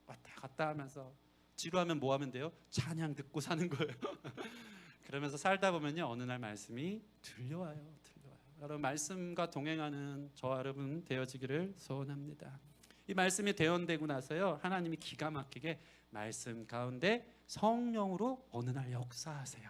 왔다 갔다 하면서 지루하면 뭐 하면 돼요? 찬양 듣고 사는 거예요. 그러면서 살다 보면요 어느 날 말씀이 들려와요. 여러분 말씀과 동행하는 저와 여러분 되어지기를 소원합니다. 이 말씀이 대언되고 나서요 하나님이 기가 막히게 말씀 가운데 성령으로 어느 날 역사하세요.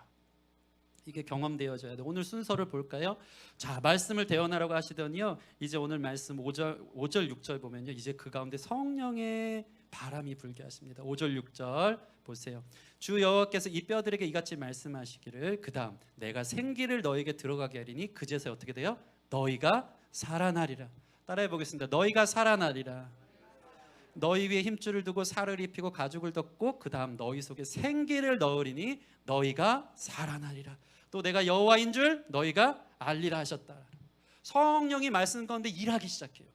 이게 경험되어져야 돼. 오늘 순서를 볼까요? 자, 말씀을 대언하라고 하시더니요 이제 오늘 말씀 5절 6절 보면요 이제 그 가운데 성령의 바람이 불게 하십니다. 5절 6절 보세요. 주 여호와께서 이 뼈들에게 이같이 말씀하시기를 그 다음 내가 생기를 너에게 들어가게 하리니 그제서 어떻게 돼요? 너희가 살아나리라. 따라해 보겠습니다. 너희가 살아나리라. 너희 위에 힘줄을 두고 살을 입히고 가죽을 덮고 그 다음 너희 속에 생기를 넣으리니 너희가 살아나리라. 또 내가 여호와인 줄 너희가 알리라 하셨다. 성령이 말씀 가운데 일하기 시작해요.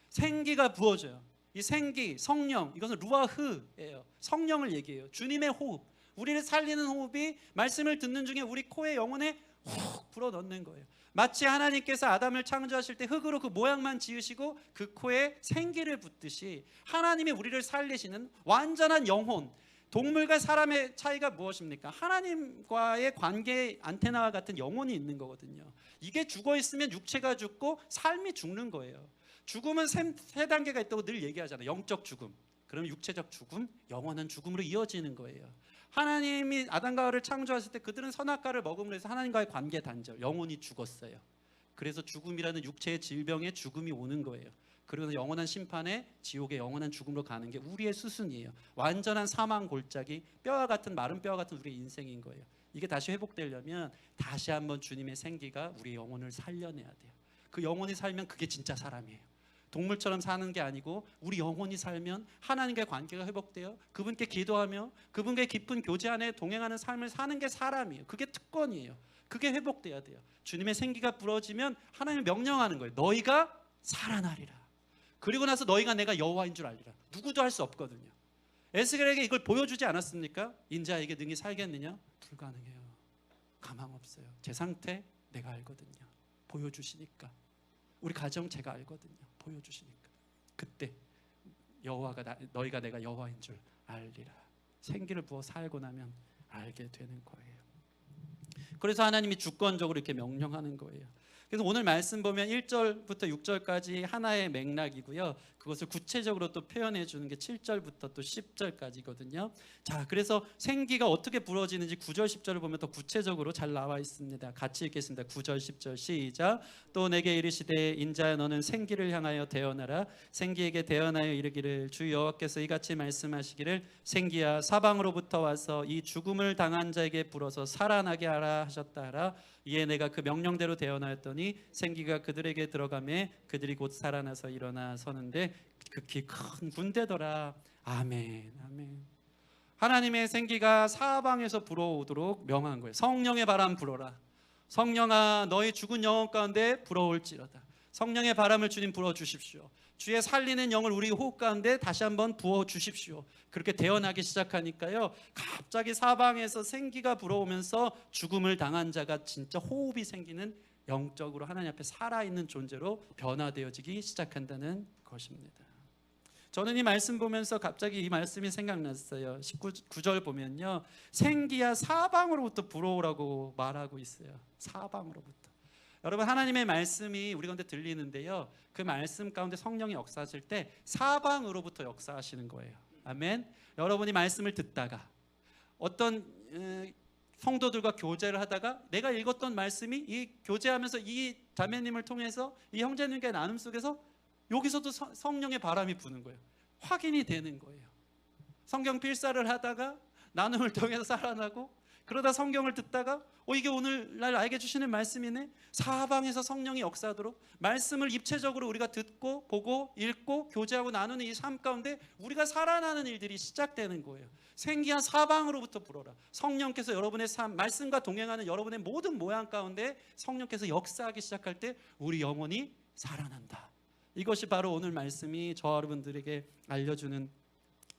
생기가 부어져요. 이 생기, 성령, 이것은 루아흐예요. 성령을 얘기해요. 주님의 호흡, 우리를 살리는 호흡이 말씀을 듣는 중에 우리 코에 영혼에 훅 불어넣는 거예요. 마치 하나님께서 아담을 창조하실 때 흙으로 그 모양만 지으시고 그 코에 생기를 붓듯이 하나님이 우리를 살리시는 완전한 영혼, 동물과 사람의 차이가 무엇입니까? 하나님과의 관계 안테나와 같은 영혼이 있는 거거든요. 이게 죽어 있으면 육체가 죽고 삶이 죽는 거예요. 죽음은 세 단계가 있다고 늘 얘기하잖아요. 영적 죽음, 그러면 육체적 죽음, 영원한 죽음으로 이어지는 거예요. 하나님이 아담과 하와를 창조하실 때 그들은 선악과를 먹음으로 해서 하나님과의 관계 단절, 영혼이 죽었어요. 그래서 죽음이라는 육체의 질병에 죽음이 오는 거예요. 그리고 영원한 심판에 지옥의 영원한 죽음으로 가는 게 우리의 수순이에요. 완전한 사망 골짜기, 뼈와 같은 마른 뼈와 같은 우리의 인생인 거예요. 이게 다시 회복되려면 다시 한번 주님의 생기가 우리의 영혼을 살려내야 돼요. 그 영혼이 살면 그게 진짜 사람이에요. 동물처럼 사는 게 아니고 우리 영혼이 살면 하나님과의 관계가 회복되어 그분께 기도하며 그분과의 깊은 교제 안에 동행하는 삶을 사는 게 사람이에요. 그게 특권이에요. 그게 회복돼야 돼요. 주님의 생기가 부러지면 하나님이 명령하는 거예요. 너희가 살아나리라. 그리고 나서 너희가 내가 여호와인 줄 알리라. 누구도 할 수 없거든요. 에스겔에게 이걸 보여주지 않았습니까? 인자에게 능히 살겠느냐? 불가능해요. 가망 없어요. 제 상태 내가 알거든요. 보여주시니까. 우리 가정 제가 알거든요. 보여주시니까. 그때 여호와가 너희가 내가 여호와인 줄 알리라. 생기를 부어 살고 나면 알게 되는 거예요. 그래서 하나님이 주권적으로 이렇게 명령하는 거예요. 그래서 오늘 말씀 보면 1절부터 6절까지 하나의 맥락이고요. 그것을 구체적으로 또 표현해 주는 게 7절부터 또 10절까지거든요. 자, 그래서 생기가 어떻게 부러지는지 9절 10절을 보면 더 구체적으로 잘 나와 있습니다. 같이 읽겠습니다. 9절 10절 시작. 또 내게 이르시되 인자야 너는 생기를 향하여 대언하라. 생기에게 대언하여 이르기를 주 여호와께서 이같이 말씀하시기를 생기야 사방으로부터 와서 이 죽음을 당한 자에게 불어서 살아나게 하라 하셨다 하라. 이에 내가 그 명령대로 대언하였더니 생기가 그들에게 들어가매 그들이 곧 살아나서 일어나 서는데 극히 큰 군대더라. 아멘. 아멘. 하나님의 생기가 사방에서 불어오도록 명한 거예요. 성령의 바람 불어라. 성령아 너희 죽은 영혼 가운데 불어올지어다. 성령의 바람을 주님 불어주십시오. 주의 살리는 영을 우리 호흡 가운데 다시 한번 부어주십시오. 그렇게 대언하기 시작하니까요, 갑자기 사방에서 생기가 불어오면서 죽음을 당한 자가 진짜 호흡이 생기는, 영적으로 하나님 앞에 살아있는 존재로 변화되어지기 시작한다는 것입니다. 저는 이 말씀 보면서 갑자기 이 말씀이 생각났어요. 19절 보면요, 생기야 사방으로부터 불어오라고 말하고 있어요. 사방으로부터. 여러분, 하나님의 말씀이 우리 가운데 들리는데요, 그 말씀 가운데 성령이 역사하실 때 사방으로부터 역사하시는 거예요. 아멘. 여러분이 말씀을 듣다가 어떤 성도들과 교제를 하다가 내가 읽었던 말씀이 이 교제하면서 이 자매님을 통해서 이 형제님과의 나눔 속에서 여기서도 성령의 바람이 부는 거예요. 확인이 되는 거예요. 성경 필사를 하다가 나눔을 통해서 살아나고, 그러다 성경을 듣다가 이게 오늘날 알게 주시는 말씀이네. 사방에서 성령이 역사하도록 말씀을 입체적으로 우리가 듣고 보고 읽고 교제하고 나누는 이 삶 가운데 우리가 살아나는 일들이 시작되는 거예요. 생기한 사방으로부터 불어라. 성령께서 여러분의 삶, 말씀과 동행하는 여러분의 모든 모양 가운데 성령께서 역사하기 시작할 때 우리 영혼이 살아난다. 이것이 바로 오늘 말씀이 저와 여러분들에게 알려주는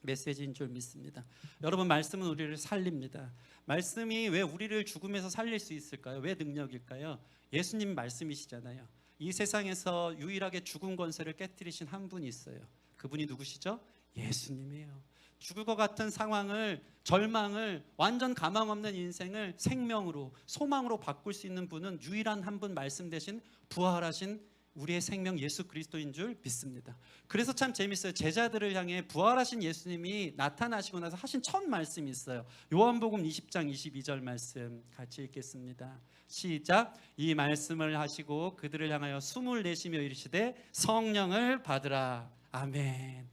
메시지인 줄 믿습니다. 여러분, 말씀은 우리를 살립니다. 말씀이 왜 우리를 죽음에서 살릴 수 있을까요? 왜 능력일까요? 예수님 말씀이시잖아요. 이 세상에서 유일하게 죽음 권세를 깨뜨리신 한 분이 있어요. 그분이 누구시죠? 예수님이에요. 죽을 것 같은 상황을, 절망을, 완전 가망 없는 인생을 생명으로, 소망으로 바꿀 수 있는 분은 유일한 한 분, 말씀 대신 부활하신 우리의 생명 예수 그리스도인 줄 믿습니다. 그래서 참 재밌어요. 제자들을 향해 부활하신 예수님이 나타나시고 나서 하신 첫 말씀이 있어요. 요한복음 20장 22절 말씀 같이 읽겠습니다. 시작. 이 말씀을 하시고 그들을 향하여 숨을 내쉬며 이르시되 성령을 받으라. 아멘.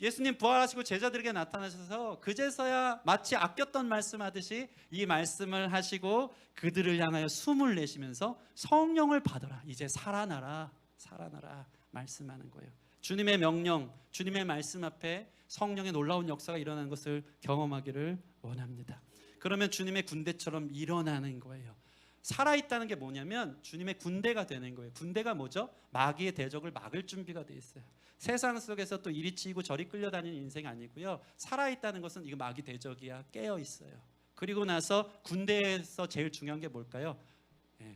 예수님 부활하시고 제자들에게 나타나셔서 그제서야 마치 아꼈던 말씀하듯이 이 말씀을 하시고 그들을 향하여 숨을 내쉬면서 성령을 받아라. 이제 살아나라. 살아나라 말씀하는 거예요. 주님의 명령, 주님의 말씀 앞에 성령의 놀라운 역사가 일어나는 것을 경험하기를 원합니다. 그러면 주님의 군대처럼 일어나는 거예요. 살아있다는 게 뭐냐면 주님의 군대가 되는 거예요. 군대가 뭐죠? 마귀의 대적을 막을 준비가 돼 있어요. 세상 속에서 또 이리 치이고 저리 끌려다니는 인생 아니고요. 살아있다는 것은 이거 마귀 대적이야. 깨어 있어요. 그리고 나서 군대에서 제일 중요한 게 뭘까요?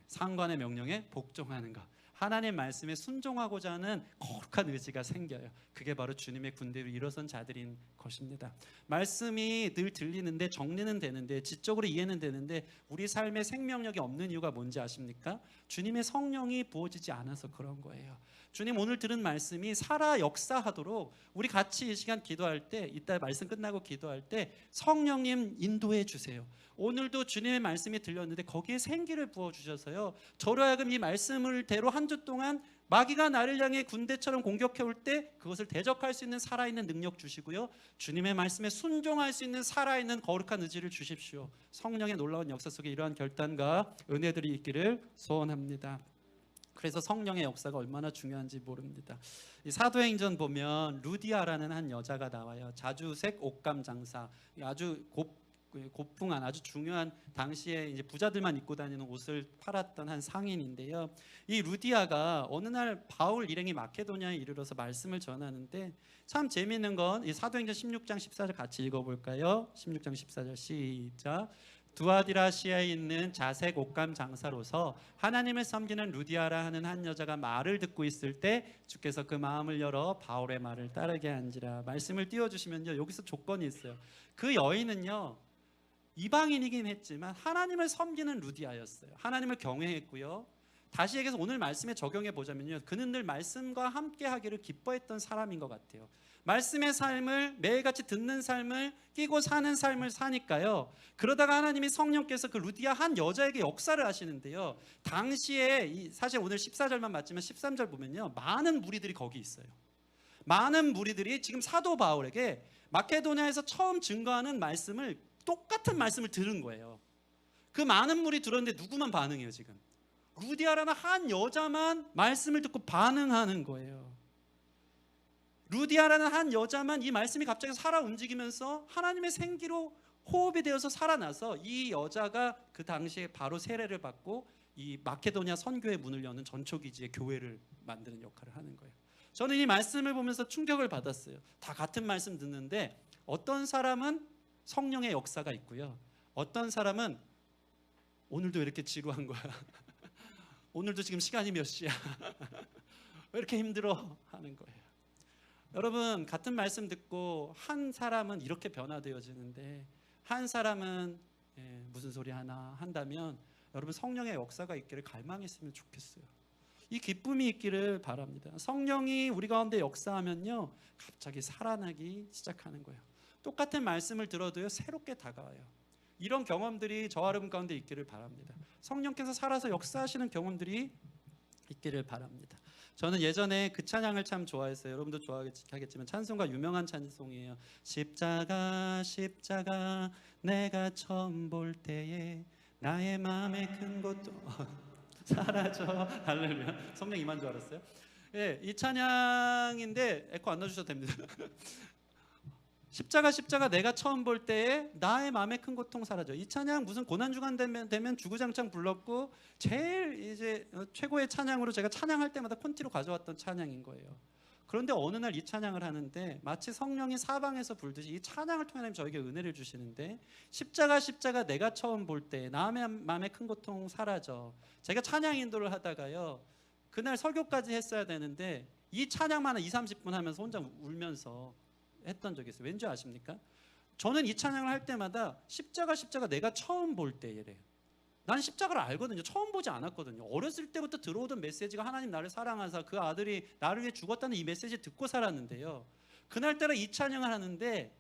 상관의 명령에 복종하는 것. 하나님 말씀에 순종하고자 하는 거룩한 의지가 생겨요. 그게 바로 주님의 군대로 일어선 자들인 것입니다. 말씀이 늘 들리는데 정리는 되는데 지적으로 이해는 되는데 우리 삶에 생명력이 없는 이유가 뭔지 아십니까? 주님의 성령이 부어지지 않아서 그런 거예요. 주님 오늘 들은 말씀이 살아 역사하도록 우리 같이 이 시간 기도할 때, 이따 말씀 끝나고 기도할 때 성령님 인도해 주세요. 오늘도 주님의 말씀이 들렸는데 거기에 생기를 부어주셔서요, 저로 하여금 이 말씀을 대로 한 주 동안 마귀가 나를 향해 군대처럼 공격해 올 때 그것을 대적할 수 있는 살아있는 능력 주시고요, 주님의 말씀에 순종할 수 있는 살아있는 거룩한 의지를 주십시오. 성령의 놀라운 역사 속에 이러한 결단과 은혜들이 있기를 소원합니다. 그래서 성령의 역사가 얼마나 중요한지 모릅니다. 이 사도행전 보면 루디아라는 한 여자가 나와요. 자주색 옷감 장사, 아주 고풍한 아주 중요한, 당시에 이제 부자들만 입고 다니는 옷을 팔았던 한 상인인데요. 이 루디아가 어느 날 바울 일행이 마케도니아에 이르러서 말씀을 전하는데, 참 재미있는 건 이 사도행전 16장 14절 같이 읽어볼까요? 16장 14절 시작. 두아디라시아에 있는 자색 옷감 장사로서 하나님을 섬기는 루디아라 하는 한 여자가 말을 듣고 있을 때 주께서 그 마음을 열어 바울의 말을 따르게 한지라. 말씀을 띄워주시면요, 여기서 조건이 있어요. 그 여인은요, 이방인이긴 했지만 하나님을 섬기는 루디아였어요. 하나님을 경외했고요. 다시 얘기해서 오늘 말씀에 적용해 보자면요, 그는 늘 말씀과 함께 하기를 기뻐했던 사람인 것 같아요. 말씀의 삶을 매일같이 듣는 삶을 끼고 사는 삶을 사니까요, 그러다가 하나님이 성령께서 그 루디아 한 여자에게 역사를 하시는데요, 당시에 사실 오늘 14절만 맞지만 13절 보면요, 많은 무리들이 거기 있어요. 많은 무리들이 지금 사도 바울에게 마케도니아에서 처음 증거하는 말씀을, 똑같은 말씀을 들은 거예요. 그 많은 무리 들었는데 누구만 반응해요? 지금 루디아라는 한 여자만 말씀을 듣고 반응하는 거예요. 루디아라는 한 여자만 이 말씀이 갑자기 살아 움직이면서 하나님의 생기로 호흡이 되어서 살아나서 이 여자가 그 당시에 바로 세례를 받고 이 마케도니아 선교의 문을 여는 전초기지의 교회를 만드는 역할을 하는 거예요. 저는 이 말씀을 보면서 충격을 받았어요. 다 같은 말씀 듣는데 어떤 사람은 성령의 역사가 있고요, 어떤 사람은 오늘도 왜 이렇게 지루한 거야? 오늘도 지금 시간이 몇 시야? 왜 이렇게 힘들어? 하는 거예요. 여러분, 같은 말씀 듣고 한 사람은 이렇게 변화되어지는데 한 사람은 무슨 소리 하나 한다면, 여러분 성령의 역사가 있기를 갈망했으면 좋겠어요. 이 기쁨이 있기를 바랍니다. 성령이 우리 가운데 역사하면요, 갑자기 살아나기 시작하는 거예요. 똑같은 말씀을 들어도요, 새롭게 다가와요. 이런 경험들이 저와 여러분 가운데 있기를 바랍니다. 성령께서 살아서 역사하시는 경험들이 있기를 바랍니다. 저는 예전에 그 찬양을 참 좋아했어요. 여러분도 좋아하겠지만 찬송가 유명한 찬송이에요. 십자가 십자가 내가 처음 볼 때에 나의 마음에 큰 것도 사라져. 할렐루야. 성령 임한 줄 알았어요. 예, 이 찬양인데 에코 안 넣어주셔도 됩니다. 십자가 십자가 내가 처음 볼 때에 나의 마음에 큰 고통 사라져. 이 찬양 무슨 고난주간 되면 주구장창 불렀고 제일 이제 최고의 찬양으로 제가 찬양할 때마다 콘티로 가져왔던 찬양인 거예요. 그런데 어느 날 이 찬양을 하는데 마치 성령이 사방에서 불듯이 이 찬양을 통해 하나님 저에게 은혜를 주시는데, 십자가 십자가 내가 처음 볼 때 나의 마음에 큰 고통 사라져. 제가 찬양 인도를 하다가요, 그날 설교까지 했어야 되는데 이 찬양만 20-30분 하면서 혼자 울면서 했던 적이 있어요. 왠지 아십니까? 저는 이 찬양을 할 때마다 십자가 십자가 내가 처음 볼 때래요. 난 십자가를 알거든요. 처음 보지 않았거든요. 어렸을 때부터 들어오던 메시지가 하나님 나를 사랑하사 그 아들이 나를 위해 죽었다는 이 메시지 듣고 살았는데요, 그날따라 이 찬양을 하는데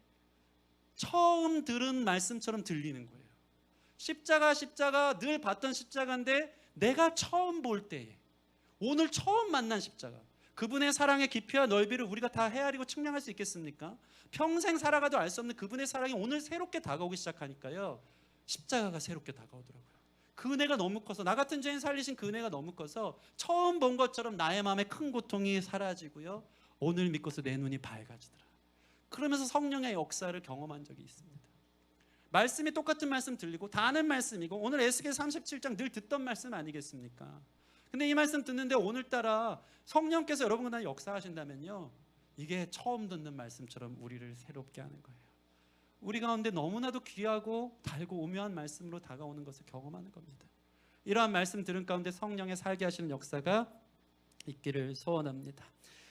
처음 들은 말씀처럼 들리는 거예요. 십자가 십자가 늘 봤던 십자가인데 내가 처음 볼 때에, 오늘 처음 만난 십자가, 그분의 사랑의 깊이와 넓이를 우리가 다 헤아리고 측량할 수 있겠습니까? 평생 살아가도 알 수 없는 그분의 사랑이 오늘 새롭게 다가오기 시작하니까요, 십자가가 새롭게 다가오더라고요. 그 은혜가 너무 커서, 나 같은 죄인 살리신 그 은혜가 너무 커서 처음 본 것처럼 나의 마음에 큰 고통이 사라지고요, 오늘 믿고서 내 눈이 밝아지더라. 그러면서 성령의 역사를 경험한 적이 있습니다. 말씀이 똑같은 말씀 들리고 다 아는 말씀이고, 오늘 에스겔 37장 늘 듣던 말씀 아니겠습니까? 근데 이 말씀 듣는데 오늘따라 성령께서 여러분과 역사하신다면요, 이게 처음 듣는 말씀처럼 우리를 새롭게 하는 거예요. 우리 가운데 너무나도 귀하고 달고 오묘한 말씀으로 다가오는 것을 경험하는 겁니다. 이러한 말씀 들은 가운데 성령의 살게 하시는 역사가 있기를 소원합니다.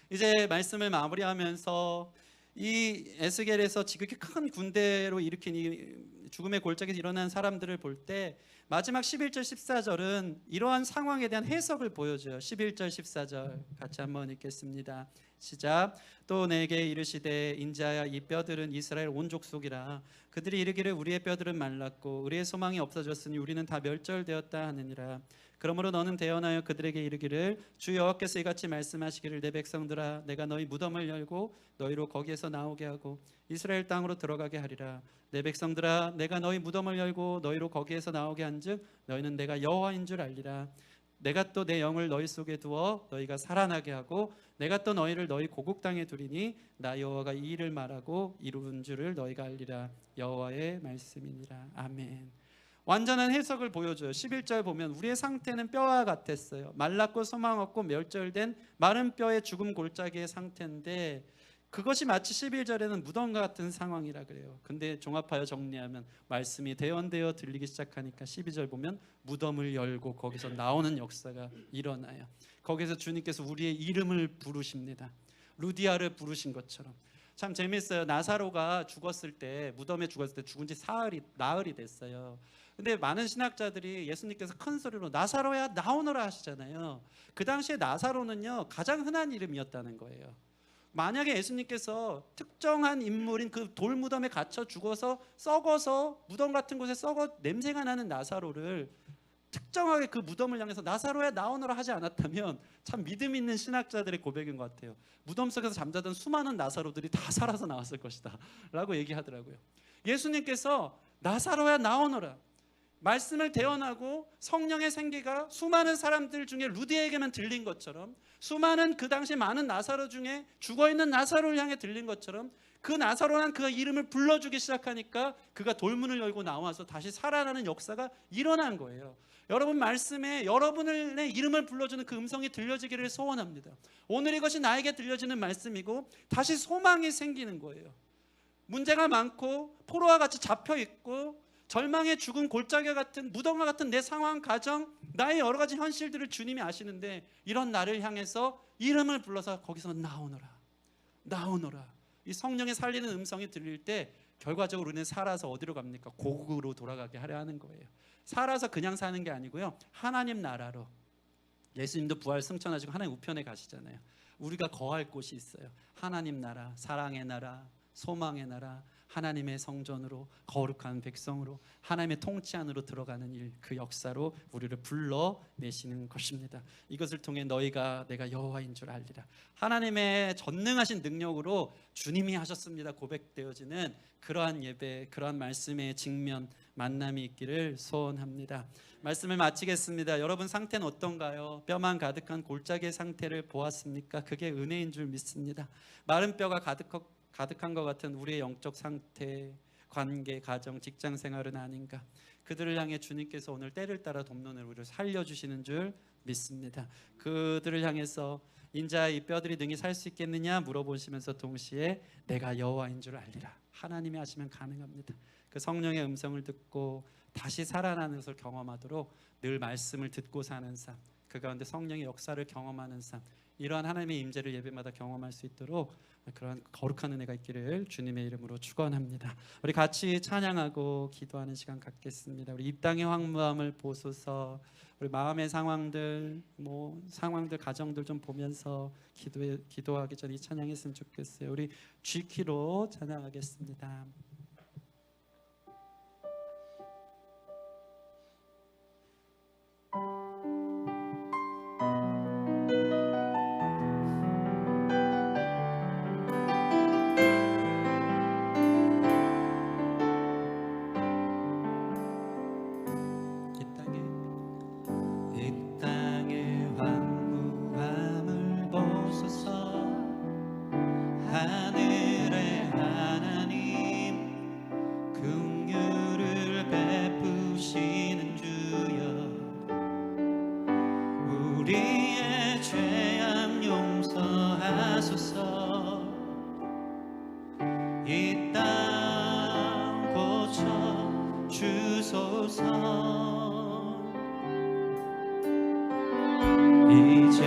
이제 말씀을 마무리하면서 이 에스겔에서 지극히 큰 군대로 일으킨 이 죽음의 골짜기에서 일어난 사람들을 볼 때 마지막 11절 14절은 이러한 상황에 대한 해석을 보여줘요. 11절 14절 같이 한번 읽겠습니다. 시작. 또 내게 이르시되 인자야 이 뼈들은 이스라엘 온 족속이라. 그들이 이르기를 우리의 뼈들은 말랐고 우리의 소망이 없어졌으니 우리는 다 멸절되었다 하느니라. 그러므로 너는 대언하여 그들에게 이르기를 주 여호와께서 이같이 말씀하시기를 내 백성들아 내가 너희 무덤을 열고 너희로 거기에서 나오게 하고 이스라엘 땅으로 들어가게 하리라. 내 백성들아 내가 너희 무덤을 열고 너희로 거기에서 나오게 한즉 너희는 내가 여호와인 줄 알리라. 내가 또 내 영을 너희 속에 두어 너희가 살아나게 하고 내가 또 너희를 너희 고국 땅에 두리니 나 여호와가 이 일을 말하고 이루는 줄을 너희가 알리라. 여호와의 말씀이니라. 아멘. 완전한 해석을 보여줘요. 11절 보면 우리의 상태는 뼈와 같았어요. 말랐고 소망 없고 멸절된 마른 뼈의 죽음 골짜기의 상태인데 그것이 마치 11절에는 무덤과 같은 상황이라 그래요. 근데 종합하여 정리하면 말씀이 대언되어 들리기 시작하니까 12절 보면 무덤을 열고 거기서 나오는 역사가 일어나요. 거기서 주님께서 우리의 이름을 부르십니다. 루디아를 부르신 것처럼. 참 재밌어요. 나사로가 죽었을 때, 무덤에 죽었을 때 죽은 지 나흘이 됐어요. 근데 많은 신학자들이 예수님께서 큰 소리로 나사로야 나오너라 하시잖아요. 그 당시에 나사로는요 가장 흔한 이름이었다는 거예요. 만약에 예수님께서 특정한 인물인 그 돌무덤에 갇혀 죽어서 썩어서 무덤 같은 곳에 썩어 냄새가 나는 나사로를 특정하게 그 무덤을 향해서 나사로야 나오너라 하지 않았다면 참 믿음 있는 신학자들의 고백인 것 같아요. 무덤 속에서 잠자던 수많은 나사로들이 다 살아서 나왔을 것이다 라고 얘기하더라고요. 예수님께서 나사로야 나오너라 말씀을 대언하고 성령의 생기가 수많은 사람들 중에 루디에게만 들린 것처럼 수많은 그 당시 많은 나사로 중에 죽어있는 나사로를 향해 들린 것처럼 그 나사로란 그 이름을 불러주기 시작하니까 그가 돌문을 열고 나와서 다시 살아나는 역사가 일어난 거예요. 여러분 말씀에 여러분의 이름을 불러주는 그 음성이 들려지기를 소원합니다. 오늘 이것이 나에게 들려지는 말씀이고 다시 소망이 생기는 거예요. 문제가 많고 포로와 같이 잡혀있고 절망의 죽은 골짜기 같은 무덤과 같은 내 상황, 가정, 나의 여러 가지 현실들을 주님이 아시는데 이런 나를 향해서 이름을 불러서 거기서 나오너라 나오너라 이 성령의 살리는 음성이 들릴 때 결과적으로 우리는 살아서 어디로 갑니까? 고국으로 돌아가게 하려 하는 거예요. 살아서 그냥 사는 게 아니고요 하나님 나라로. 예수님도 부활 승천하시고 하나님 우편에 가시잖아요. 우리가 거할 곳이 있어요. 하나님 나라, 사랑의 나라, 소망의 나라, 하나님의 성전으로 거룩한 백성으로 하나님의 통치 안으로 들어가는 일, 그 역사로 우리를 불러내시는 것입니다. 이것을 통해 너희가 내가 여호와인 줄 알리라. 하나님의 전능하신 능력으로 주님이 하셨습니다 고백되어지는 그러한 예배, 그러한 말씀의 직면, 만남이 있기를 소원합니다. 말씀을 마치겠습니다. 여러분 상태는 어떤가요? 뼈만 가득한 골짜기의 상태를 보았습니까? 그게 은혜인 줄 믿습니다. 마른 뼈가 가득한 것 같은 우리의 영적 상태, 관계, 가정, 직장 생활은 아닌가? 그들을 향해 주님께서 오늘 때를 따라 돕는 우리를 살려주시는 줄 믿습니다. 그들을 향해서 인자 이 뼈들이 능히 살 수 있겠느냐 물어보시면서 동시에 내가 여호와인 줄 알리라. 하나님이 하시면 가능합니다. 그 성령의 음성을 듣고 다시 살아나는 것을 경험하도록 늘 말씀을 듣고 사는 삶, 그 가운데 성령의 역사를 경험하는 삶, 이러한 하나님의 임재를 예배마다 경험할 수 있도록 그러한 거룩한 은혜가 있기를 주님의 이름으로 축원합니다. 우리 같이 찬양하고 기도하는 시간 갖겠습니다. 우리 이 땅의 황무함을 보소서. 우리 마음의 상황들, 상황들, 가정들 좀 보면서 기도하기 전에 이 찬양했으면 좋겠어요. 우리 G키로 찬양하겠습니다. 우리의 죄악 용서하소서. 이 땅 고쳐 주소서. 이제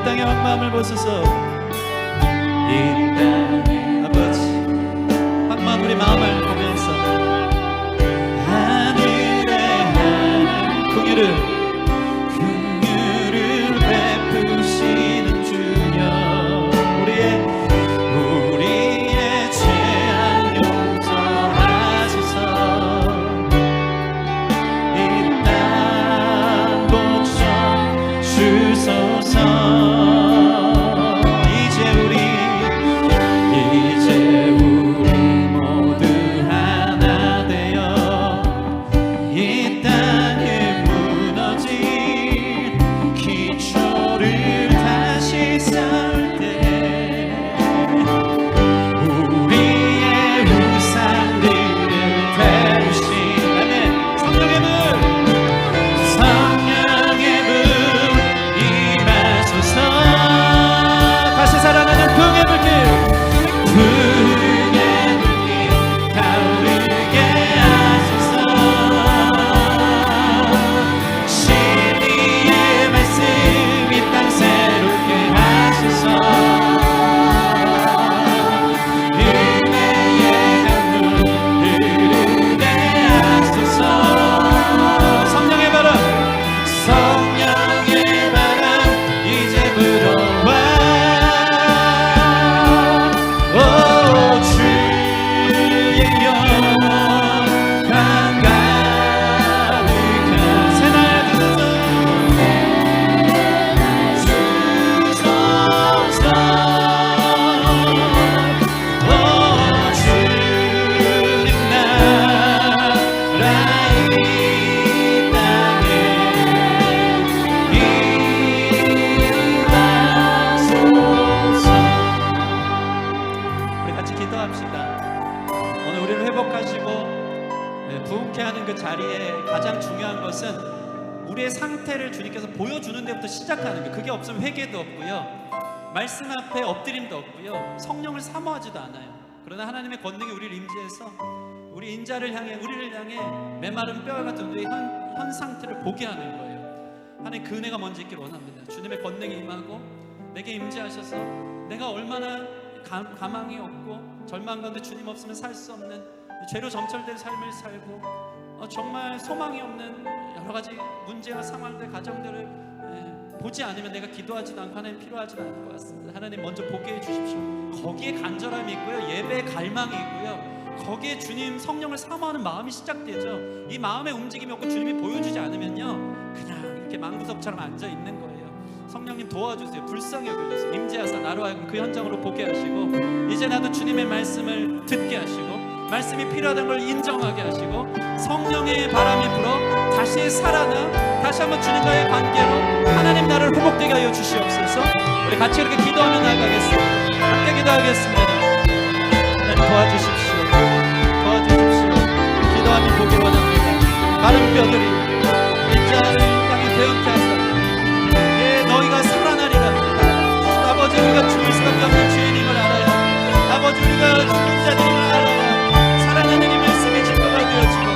땅의 황마음을 보소서. 이 땅의 아버지 황마음 우리 마음을 보면서 하늘의 하늘 긍휼을 베푸시는 주여 우리의 죄악 용서하소서. 이 땅 고쳐 주소서. 이제 우리 모두 하나 되어 이 땅에 무너진 기초를 다시 쌓을 때 우리의 우상들을 태우신 아멘. 성령의 분 임하소서. 다시 살아나는 풍의 불길 타오르게 하소서. 진리의 말씀 이 땅 새롭게 하소서. 은혜의 강물 흐르게 하소서. 성령의 바람 이제 불어와. 부흥케 하는 그 자리에 가장 중요한 것은 우리의 상태를 주님께서 보여주는 데부터 시작하는 거예요. 그게 없으면 회개도 없고요, 말씀 앞에 엎드림도 없고요, 성령을 사모하지도 않아요. 그러나 하나님의 권능이 우리를 임재해서 우리 인자를 향해, 우리를 향해 메마른 뼈 같은 우리의 현 상태를 보게 하는 거예요. 하나님 그 은혜가 먼저 있기를 원합니다. 주님의 권능이 임하고 내게 임재하셔서 내가 얼마나 가망이 없고 절망 가운데 주님 없으면 살 수 없는 죄로 점철된 삶을 살고 정말 소망이 없는 여러 가지 문제와 상황들, 가정들을 보지 않으면 내가 기도하지도 않고 하나님 필요하지도 않을 것 같습니다. 하나님 먼저 보게 해주십시오. 거기에 간절함이 있고요, 예배의 갈망이 있고요, 거기에 주님 성령을 사모하는 마음이 시작되죠. 이 마음의 움직임이 없고 주님이 보여주지 않으면요, 그냥 이렇게 망구석처럼 앉아있는 거예요. 성령님 도와주세요. 불쌍히 여겨주세요. 임재하사 나로 하여금 그 현장으로 보게 하시고 이제 나도 주님의 말씀을 듣게 하시고 말씀이 필요하다는 걸 인정하게 하시고 성령의 바람이 불어 다시 살아나 다시 한번 주님과의 관계로 하나님 나라를 회복되게 하여 주시옵소서. 우리 같이 이렇게 기도하며 나아가겠습니다. 함께 기도하겠습니다. 하나님 도와주십시오. 도와주십시오. 기도하며 보기 원합니다. 마른 뼈들이 인자를 땅에 배은케 하사 너희가 살아나리라. 아버지, 우리가 죽을 수밖에 없는 죄인임을 알아요. 아버지, 우리가 죽은 자들임을 알아요. 살아나는 이 말씀이 증거가 되어지고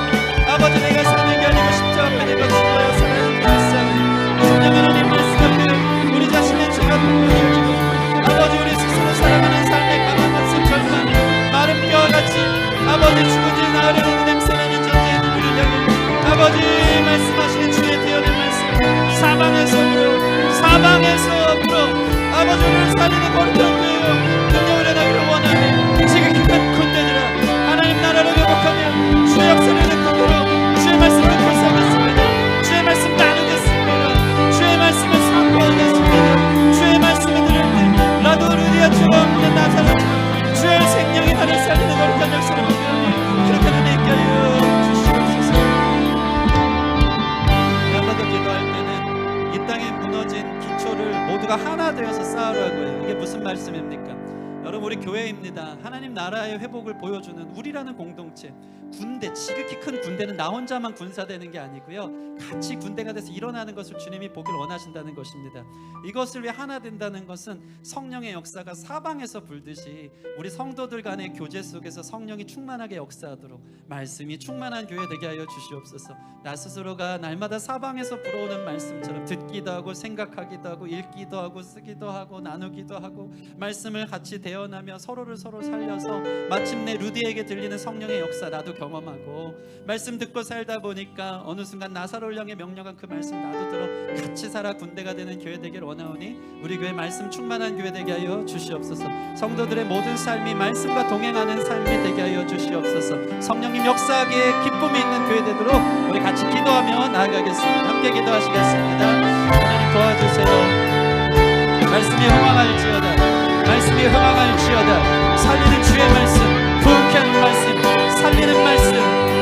아버지, 내가 사는 게 아니고 십자가 앞에 내가 죽어야 살아나는 게 불쌍하니 성령하는 이 말씀 앞에 우리 자신의 죄가 공평해지고 아버지, 우리 스스로 살아가는 삶의 강한 것은 절망, 마른 뼈같이 아버지 죽은 지 나으려는 냄새나는 존재의 우리를 향해 아버지 말씀하시는 주의 태어난 말씀 사방에서 불어 아버지, 우리를 살리는 거룩한 교회요 능력을 해나기를 원하며 지극히 큰 군대들아 하나님 나라를 회복하며 주의 역사를 느끼도록 주의 말씀을 불쌍했습니다. 주의 말씀 나누겠습니다. 주의 말씀을 선포하겠습니다. 주의 말씀을 들을 때 라도르디아처럼 나사렛 주의 생명이 나를 살리는 거룩한 역사를 보며 그렇게 는 있게 하여 주시옵소서. 여러분들 기도할 때는 이 땅에 무너진 기초를 모두가 하나 되어서 쌓으라고 해요. 이게 무슨 말씀입니까? 여러분, 우리 교회입니다. 하나님 나라의 회복을 보여주는 우리라는 공동체, 군대, 지극히 큰 군대는 나 혼자만 군사되는 게 아니고요, 같이 군대가 돼서 일어나는 것을 주님이 보길 원하신다는 것입니다. 이것을 위해 하나 된다는 것은 성령의 역사가 사방에서 불듯이 우리 성도들 간의 교제 속에서 성령이 충만하게 역사하도록 말씀이 충만한 교회 되게 하여 주시옵소서. 나 스스로가 날마다 사방에서 불어오는 말씀처럼 듣기도 하고 생각하기도 하고 읽기도 하고 쓰기도 하고 나누기도 하고 말씀을 같이 대언하며 서로를 서로 살려서 마침내 루디에게 들리는 성령의 역사 나도 경험하고, 말씀 듣고 살다 보니까 어느 순간 나사로를 향해 명령한 그 말씀 나도 들어 같이 살아 군대가 되는 교회 되길 원하오니 우리 교회 말씀 충만한 교회 되게 하여 주시옵소서. 성도들의 모든 삶이 말씀과 동행하는 삶이 되게 하여 주시옵소서. 성령님 역사하기에 기쁨이 있는 교회 되도록 우리 같이 기도하며 나아가겠습니다. 함께 기도하시겠습니다. 하나님 도와주세요. 말씀이 흥황할지어다, 말씀이 흥황할지어다. 살리는 주의 말씀, 부흥케 하는 말씀, 살리는 말씀,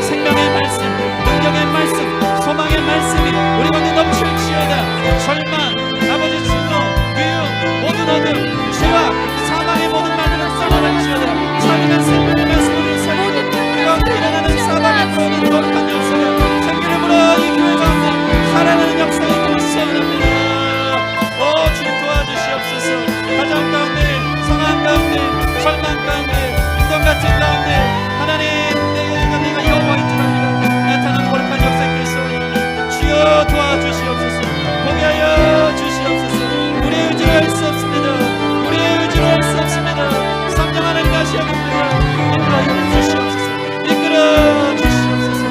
생명의 말씀, 능력의 말씀, 소망의 말씀이 우리 가운데 넘칠지어다. 절망, 아버지 진노, 미움, 모든 어둠, 죄와 사망의 모든 말들은 떠나갈지어다. 살리는 생명의 말씀을 살리고 우리 가운데 일어나는 사방에 불어오는 거룩한 역사가 생기를 불어 이 교회 가운데 살아나는 역사가 일어납니다. 오, 주님 도와주시옵소서. 가정 가운데, 상황 가운데, 절망 가운데, 인동 같은 가운데 하나님, 내가 여호와인 줄 압니다. 나타나는 거룩한 역사의 그리스도니 주여 도와주시옵소서. 보게 하여 주시옵소서. 우리의 의지로 할 수 없습니다. 우리의 의지로 할 수 없습니다. 성령 하나님 하시옵소서. 이끌어 주시옵소서. 이끌어 주시옵소서.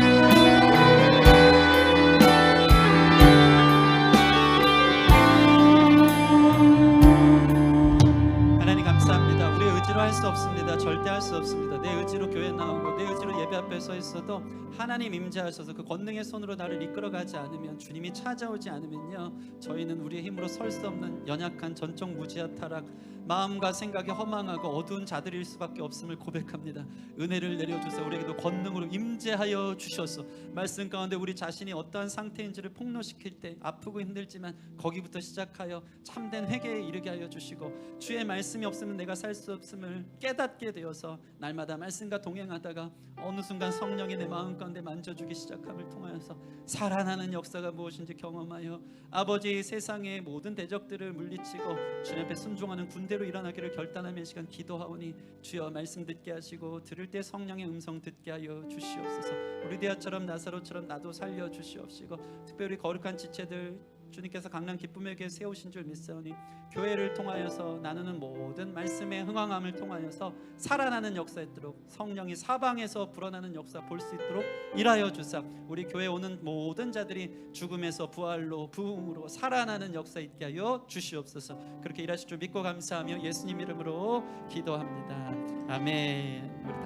하나님 감사합니다. 우리의 의지로 할 수 없습니다. 절대 할 수 없습니다. 내 의지로 교회 나오고 내 의지로 예배 앞에 서 있어도 하나님 임재하셔서 그 권능의 손으로 나를 이끌어가지 않으면, 주님이 찾아오지 않으면요, 저희는 우리의 힘으로 설 수 없는 연약한 전적 무지와 타락, 마음과 생각이 허망하고 어두운 자들일 수밖에 없음을 고백합니다. 은혜를 내려주세요. 우리에게도 권능으로 임재하여 주셔서 말씀 가운데 우리 자신이 어떠한 상태인지를 폭로시킬 때 아프고 힘들지만 거기부터 시작하여 참된 회개에 이르게 하여 주시고, 주의 말씀이 없으면 내가 살 수 없음을 깨닫게 되어서 날마다 말씀과 동행하다가 어느 순간 성령이 내 마음 가운데 만져주기 시작함을 통하여서 살아나는 역사가 무엇인지 경험하여 아버지 세상의 모든 대적들을 물리치고 주님 앞에 순종하는 군대로 일어나기를 결단하며 이 시간 기도하오니 주여 말씀 듣게 하시고 들을 때 성령의 음성 듣게 하여 주시옵소서. 루디아처럼 나사로처럼 나도 살려 주시옵시고, 특별히 거룩한 지체들 주님께서 강난 기쁨에게 세우신 줄 믿사오니 교회를 통하여서 나누는 모든 말씀의 흥황함을 통하여서 살아나는 역사 있도록, 성령이 사방에서 불어나는 역사 볼 수 있도록 일하여 주사 우리 교회 오는 모든 자들이 죽음에서 부활로 부흥으로 살아나는 역사 있게 하여 주시옵소서. 그렇게 일하실 줄 믿고 감사하며 예수님 이름으로 기도합니다. 아멘.